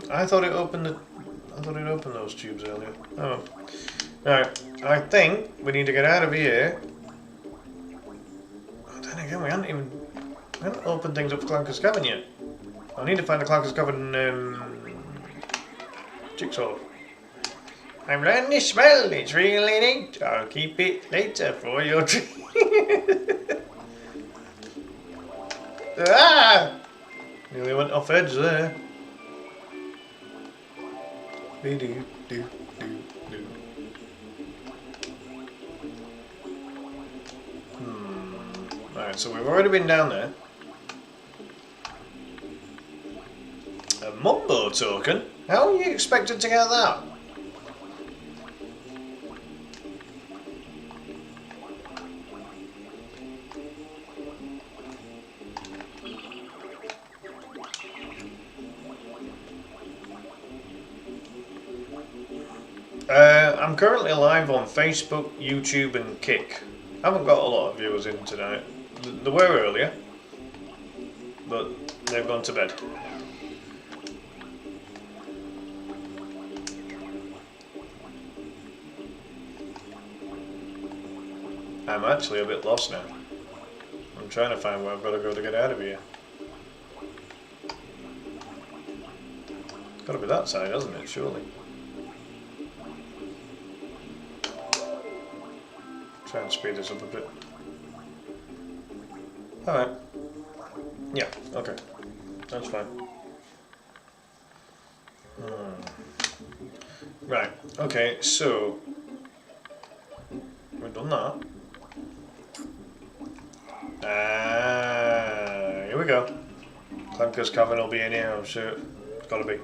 I thought it opened those tubes earlier. Oh. Alright, I think we need to get out of here. Oh, then again, we haven't opened things up for Clanker's Cavern yet. I need to find the Clanker's Cavern jigsaw. I'm learning this smell, it's really neat. I'll keep it later for your treat. Ah! Nearly went off edge there. Alright, so we've already been down there. A Mumbo token? How are you expected to get that? I'm currently live on Facebook, YouTube and Kick. I haven't got a lot of viewers in tonight. There were earlier, but they've gone to bed. I'm actually a bit lost now. I'm trying to find where I've got to go to get out of here. It's got to be that side, hasn't it, surely? Try and speed this up a bit. Alright. Yeah, okay. That's fine. Right, okay, so we've done that. Here we go. Clanker's Cavern will be in here, I'm sure. It's gotta be.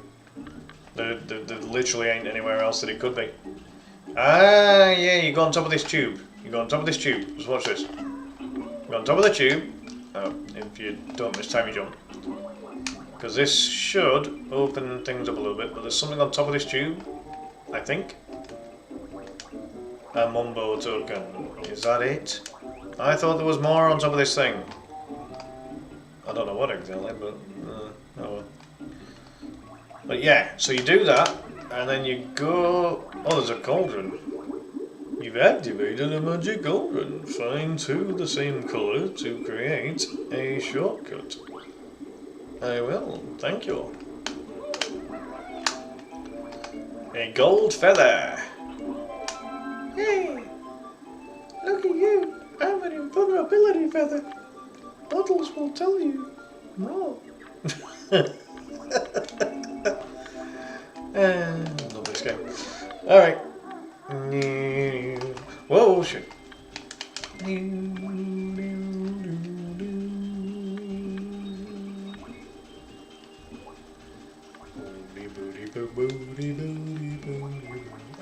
There literally ain't anywhere else that it could be. Yeah, you go on top of this tube. You go on top of this tube. Just watch this. You go on top of the tube. Oh, if you don't miss time, you jump. Because this should open things up a little bit, but there's something on top of this tube, I think. A Mumbo token. Is that it? I thought there was more on top of this thing. I don't know what exactly, but oh well. But yeah, so you do that, and then you go... Oh, there's a cauldron. You've activated a magic cauldron. Find two of the same colour to create a shortcut. I will, thank you. A gold feather. Hey, look at you. I'm an invulnerability feather. Models will tell you more. Love this game. Alright. Whoa, shit.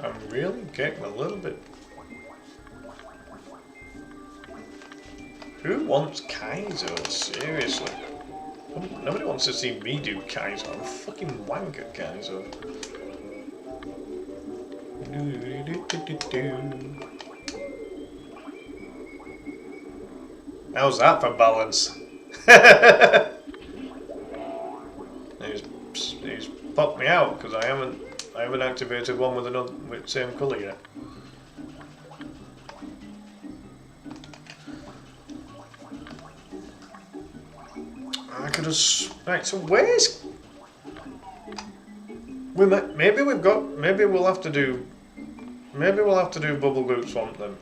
I'm really getting a little bit... Who wants Kaizo? Seriously. Nobody wants to see me do Kaizo. I'm a fucking wank at Kaizo. How's that for balance? he's popped me out because I haven't activated one with another with same colour yet. I could have... Right, so where's... Maybe we'll have to do Bubble Group Swamp then.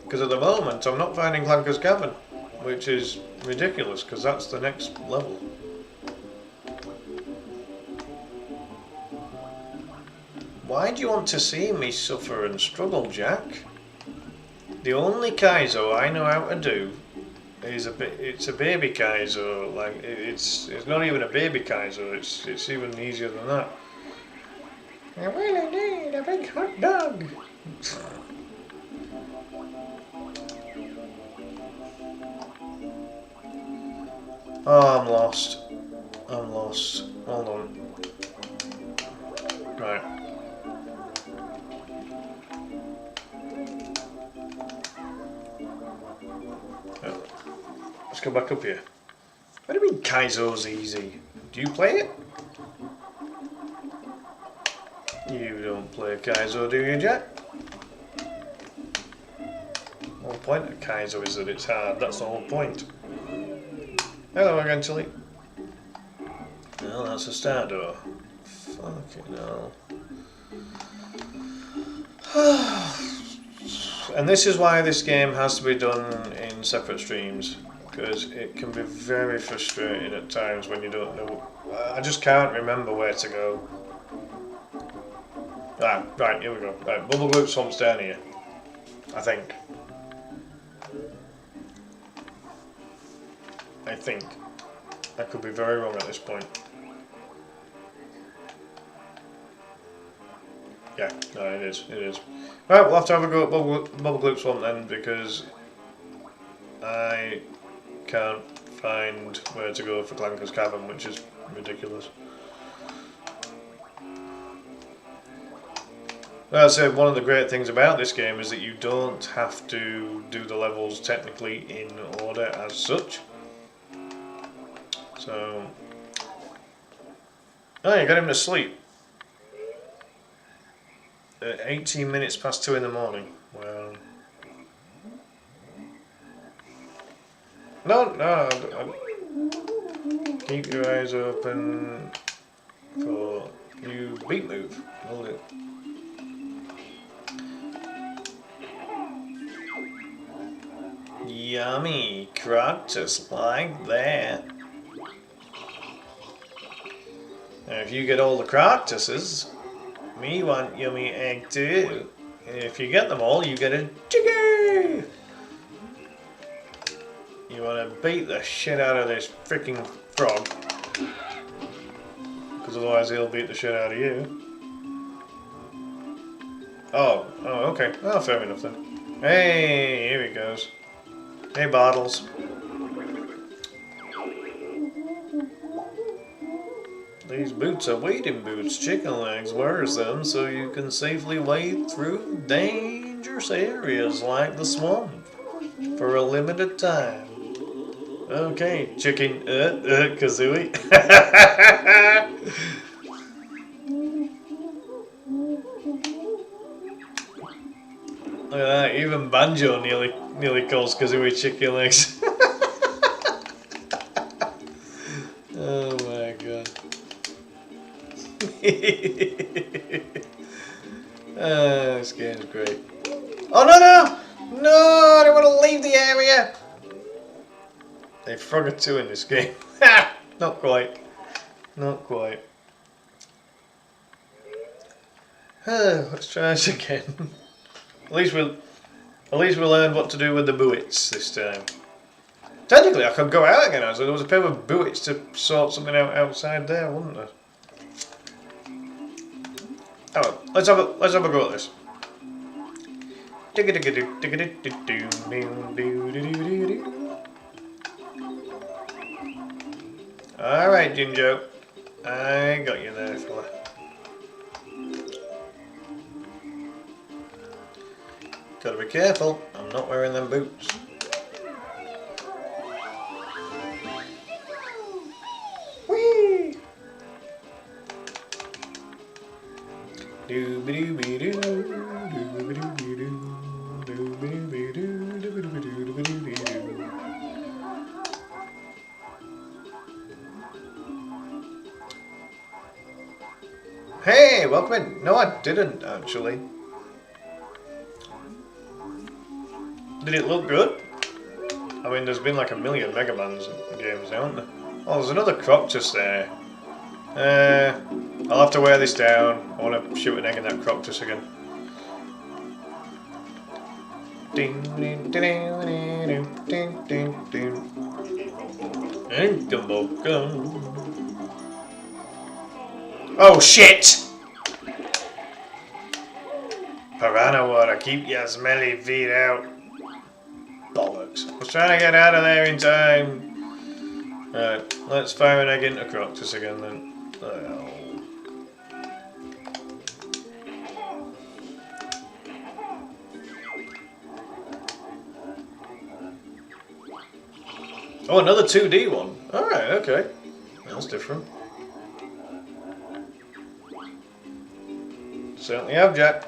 Because at the moment I'm not finding Clanker's Cavern, which is ridiculous because that's the next level. Why do you want to see me suffer and struggle, Jack? The only Kaizo I know how to do is it's a baby Kaizo. Like it's not even a baby Kaizo. It's even easier than that. I really need a big hot dog. Oh, I'm lost. I'm lost. Hold on. Right. Let's go back up here. What do you mean Kaizo's easy? Do you play it? You don't play Kaizo, do you, Jack? The whole point of Kaizo is that it's hard. That's the whole point. Hello again, Tilly. No, that's a star door. Fucking hell. And this is why this game has to be done in separate streams, because it can be very frustrating at times when you don't know. I just can't remember where to go. Ah, right, here we go. Right, Bubble Group Swamp's down here. I think. I could be very wrong at this point. Yeah, no, it is. Right, we'll have to have a go at Bubble Group Swamp then, because I can't find where to go for Clanker's Cavern, which is ridiculous. Like I said, one of the great things about this game is that you don't have to do the levels technically in order as such. So... Oh, you got him to sleep. 18 minutes past 2 in the morning. Well... No. Keep your eyes open for new beat move. Hold it. Yummy. Croctus like that. Now if you get all the croctuses, me want yummy egg too. And if you get them all, you get a chicken. You want to beat the shit out of this freaking frog. Because otherwise he'll beat the shit out of you. Oh, okay. Oh, fair enough then. Hey, here he goes. Hey, Bottles. These boots are wading boots. Chicken Legs wears them so you can safely wade through dangerous areas like the swamp for a limited time. Okay, chicken, Kazooie. Look at that, even Banjo nearly calls Kazooie chicken legs. Oh my god. This game's great. Oh no! No, I don't want to leave the area! They frog a 2 in this game. Not quite. Not quite. Let's try this again. At least we'll learn what to do with the buoys this time. Technically, I could go out again. So there was a pair of buoys to sort something out outside there, wasn't there? Oh, let's have a go at this. Alright, Jinjo. I got you there, fella. Gotta be careful, I'm not wearing them boots. Whee! Hey, welcome in. No, I didn't actually. Did it look good? I mean, there's been like a million Mega Man's games, haven't there? Oh, there's another Croctus there. I'll have to wear this down. I want to shoot an egg in that Croctus again. Oh shit! Piranha water, keep your smelly feet out. Bollocks. I was trying to get out of there in time. Right, let's fire an egg into Croctus again then. Oh, another 2D one. Alright, okay. That's different. Certainly have, Jack.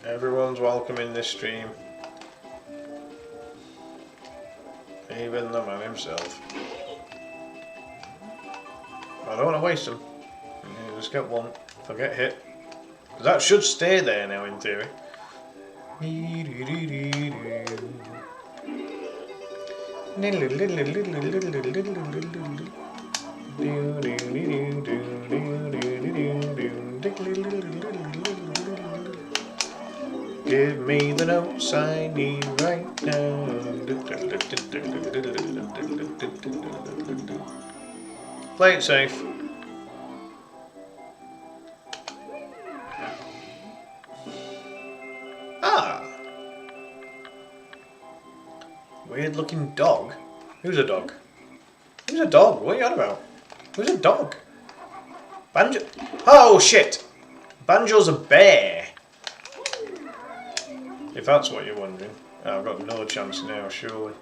Everyone's welcome in this stream. Even the man himself. I don't want to waste them. Yeah, just get one. If I get hit. That should stay there now in theory. Give me the notes I need right now. Play it safe. Ah! Weird looking dog. Who's a dog? Who's a dog? What are you on about? Who's a dog? Banjo. Oh shit! Banjo's a bear. If that's what you're wondering. Oh, I've got no chance now, surely.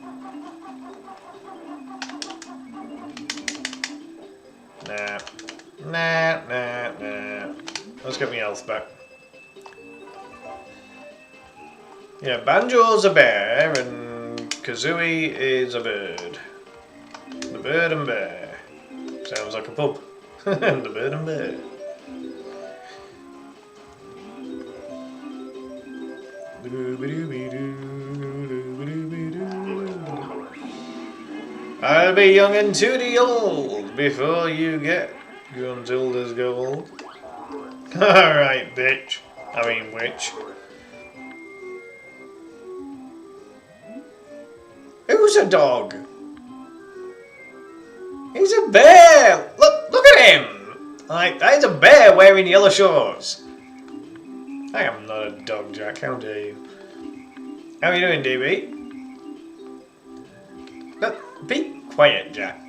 Nah. Nah. Let's get my health back. Yeah, Banjo's a bear and Kazooie is a bird. The bird and bear. Sounds like a pub. The bird and bear. I'll be young and tooty old before you get Gruntilda's gold. Alright, bitch. I mean, witch. Who's a dog? He's a bear! Look at him! Like, that is a bear wearing yellow shorts. I am not a dog, Jack. How dare you? How are you doing, DB? Look, be quiet, Jack.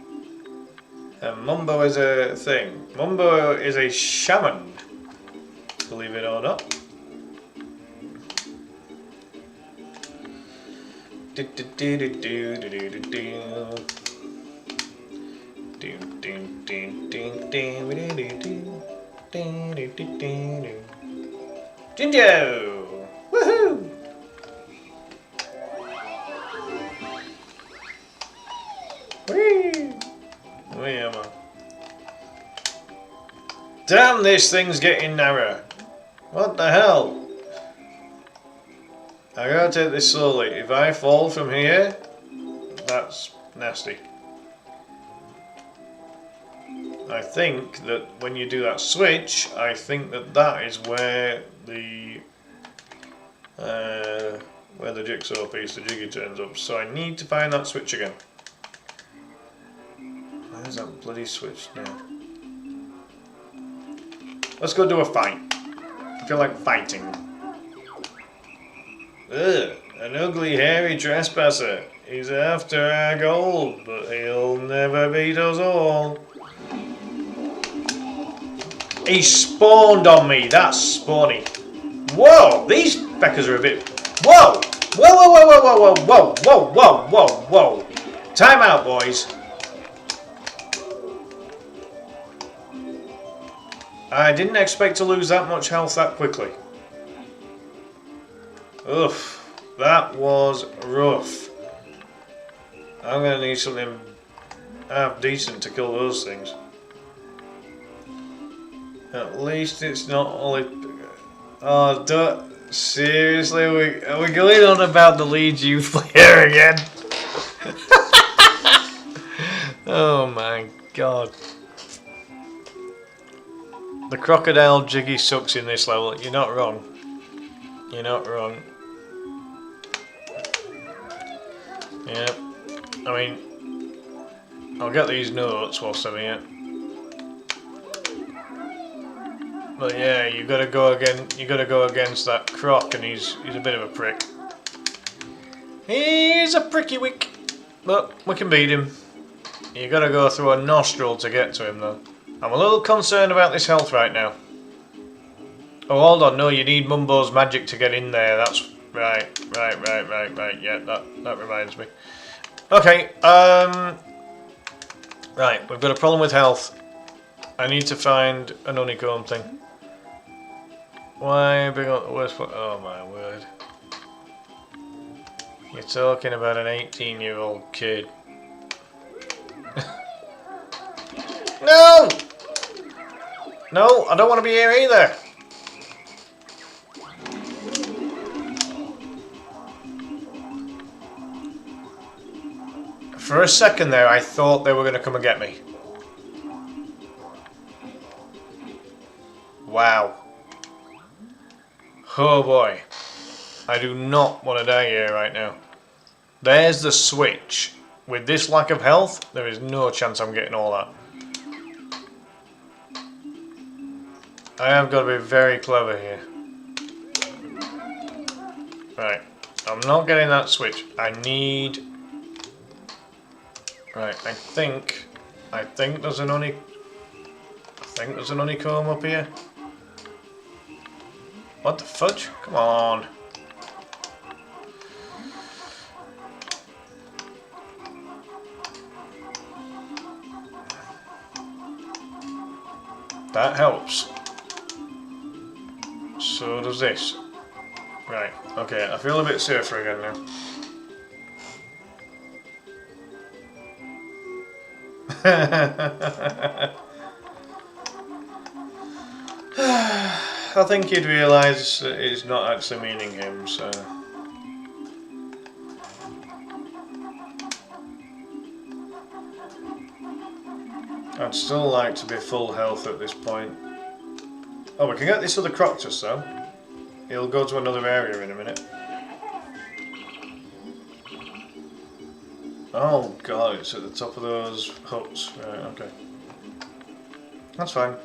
Mumbo is a thing. Mumbo is a shaman. Believe it or not. Jinjo! Woohoo! Whee! Where am I? Damn, this thing's getting narrow. What the hell? I gotta take this slowly. If I fall from here, that's nasty. I think that when you do that switch, I think that that is where the jigsaw piece, the jiggy, turns up. So I need to find that switch again. Where's that bloody switch now? Let's go do a fight. I feel like fighting. Ugh, an ugly hairy trespasser. He's after our gold, but he'll never beat us all. He spawned on me, that's spawny. Whoa, these feckers are a bit... Whoa! Whoa, whoa, whoa, whoa, whoa, whoa, whoa, whoa, whoa, whoa, whoa. Time out, boys. I didn't expect to lose that much health that quickly. Oof, that was rough. I'm gonna need something half decent to kill those things. At least it's not only... Oh, don't... Seriously, are we going on about the Leeds youth player again? Oh my god. The crocodile jiggy sucks in this level. You're not wrong. You're not wrong. Yeah. I mean, I'll get these notes whilst I'm here. But yeah, you gotta go against that croc, and he's a bit of a prick. He's a pricky wick, but we can beat him. You gotta go through a nostril to get to him though. I'm a little concerned about this health right now. Oh, hold on, no, you need Mumbo's magic to get in there. That's right. Yeah, that reminds me. Okay, right, we've got a problem with health. I need to find an honeycomb thing. Why bring up the worst one? Oh my word. You're talking about an 18-year-old kid. No! No, I don't want to be here either. For a second there, I thought they were going to come and get me. Wow. Oh boy. I do not want to die here right now. There's the switch. With this lack of health, there is no chance I'm getting all that. I have got to be very clever here. Right. I'm not getting that switch. I need... Right, I think there's an honeycomb up here. What the fudge? Come on. That helps. So does this. Right, okay, I feel a bit safer again now. I think he'd realise that it's not actually meaning him, so... I'd still like to be full health at this point. Oh, we can get this other Croctus though. He'll go to another area in a minute. Oh god, it's at the top of those huts. Right, okay. That's fine.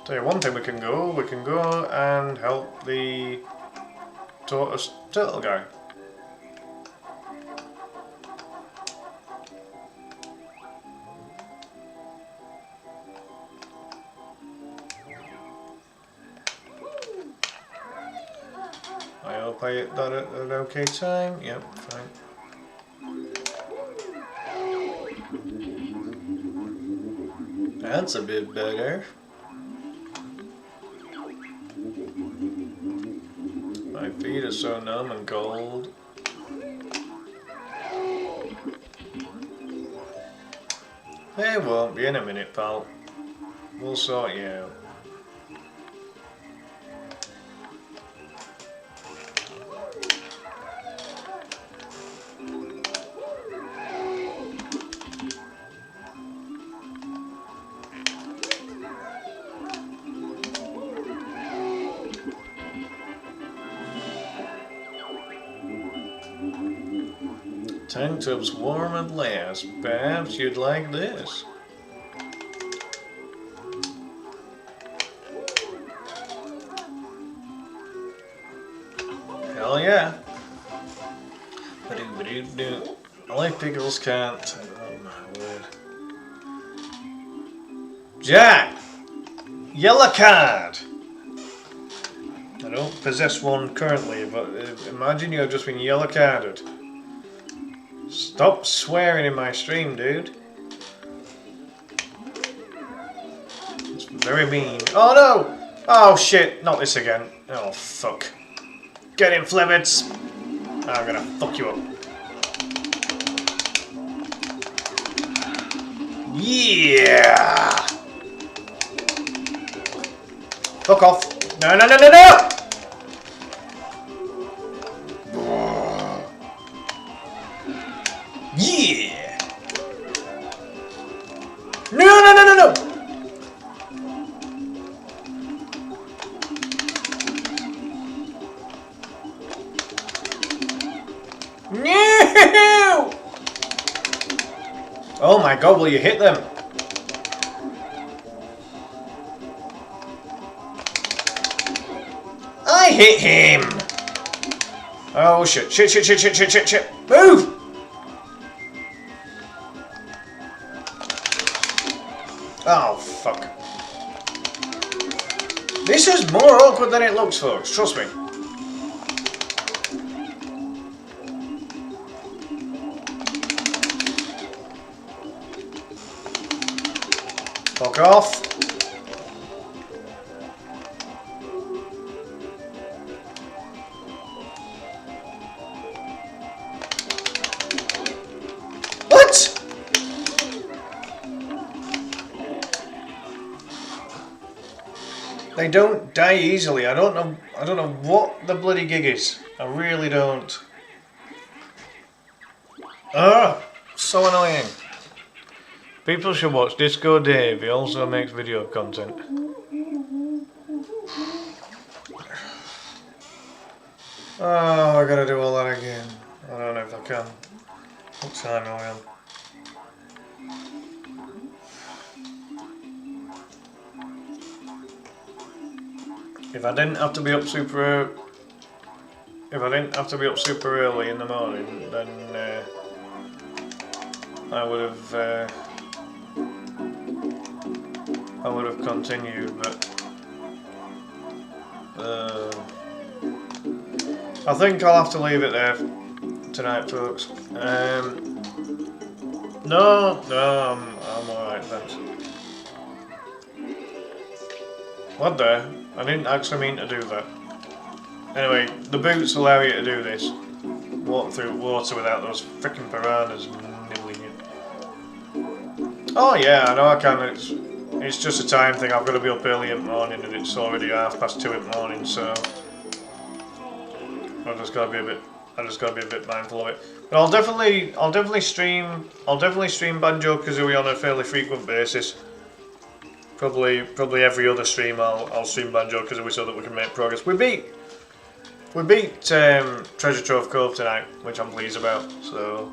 Tell you one thing, we can go and help the tortoise turtle guy. I hope I hit that at an okay time. Yep, fine. That's a bit better. My feet are so numb and cold. They won't be in a minute, pal. We'll sort you out. Tank top's warm at last. Perhaps you'd like this. Hell yeah. Ba-do-ba-do-do. I like pickles, can't. Oh my word. Jack! Yellow card! I don't possess one currently, but imagine you've just been yellow carded. Stop swearing in my stream, dude. It's very mean. Oh no! Oh shit, not this again. Oh fuck. Get in, Flibbits! I'm gonna fuck you up. Yeah! Fuck off. No, no, no, no, no! Yeah! No, no, no, no, no! No! Oh my god, will you hit them? I hit him! Oh shit, shit, shit, shit, shit, shit, shit, shit. Move! Oh, fuck. This is more awkward than it looks, folks. Trust me. Fuck off. What? They don't die easily. I don't know what the bloody gig is. I really don't. Ah, so annoying. People should watch Disco Dave. He also makes video content. Oh, I gotta do all that again. I don't know if I can. What time are we on? If I didn't have to be up super early in the morning, then I would have continued, but I think I'll have to leave it there tonight, folks. No, I'm alright, thanks. What the? I didn't actually mean to do that. Anyway, the boots allow you to do this. Walk through water without those frickin' piranhas nibbling you. Oh yeah, I know I can. It's just a time thing. I've got to be up early in the morning, and it's already 2:30 in the morning, so I've just got to be a bit. I just got to be a bit mindful of it. But I'll definitely stream Banjo Kazooie on a fairly frequent basis. Probably every other stream I'll stream Banjo Kazooie so that we can make progress. We beat Treasure Trove Cove tonight, which I'm pleased about. So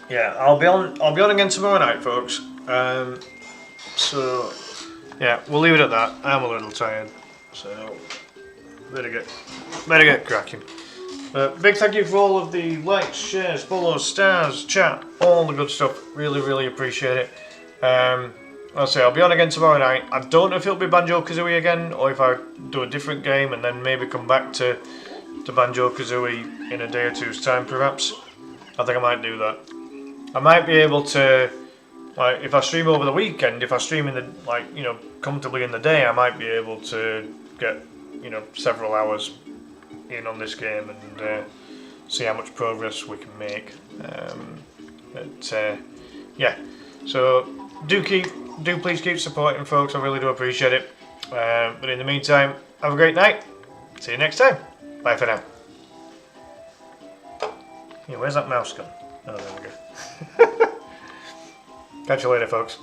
yeah, I'll be on again tomorrow night, folks. So yeah, we'll leave it at that. I'm a little tired, so better get cracking. Big thank you for all of the likes, shares, follows, stars, chat, all the good stuff. Really appreciate it. I'll say I'll be on again tomorrow night. I don't know if it'll be Banjo Kazooie again, or if I do a different game and then maybe come back to Banjo Kazooie in a day or two's time, perhaps. I think I might do that. I might be able to, like, if I stream over the weekend, if I stream in the comfortably in the day, I might be able to get several hours in on this game and see how much progress we can make. Yeah, so do please keep supporting, folks. I really do appreciate it. But in the meantime, have a great night. See you next time. Bye for now. Yeah, where's that mouse gone? Oh, there we go. Catch you later, folks.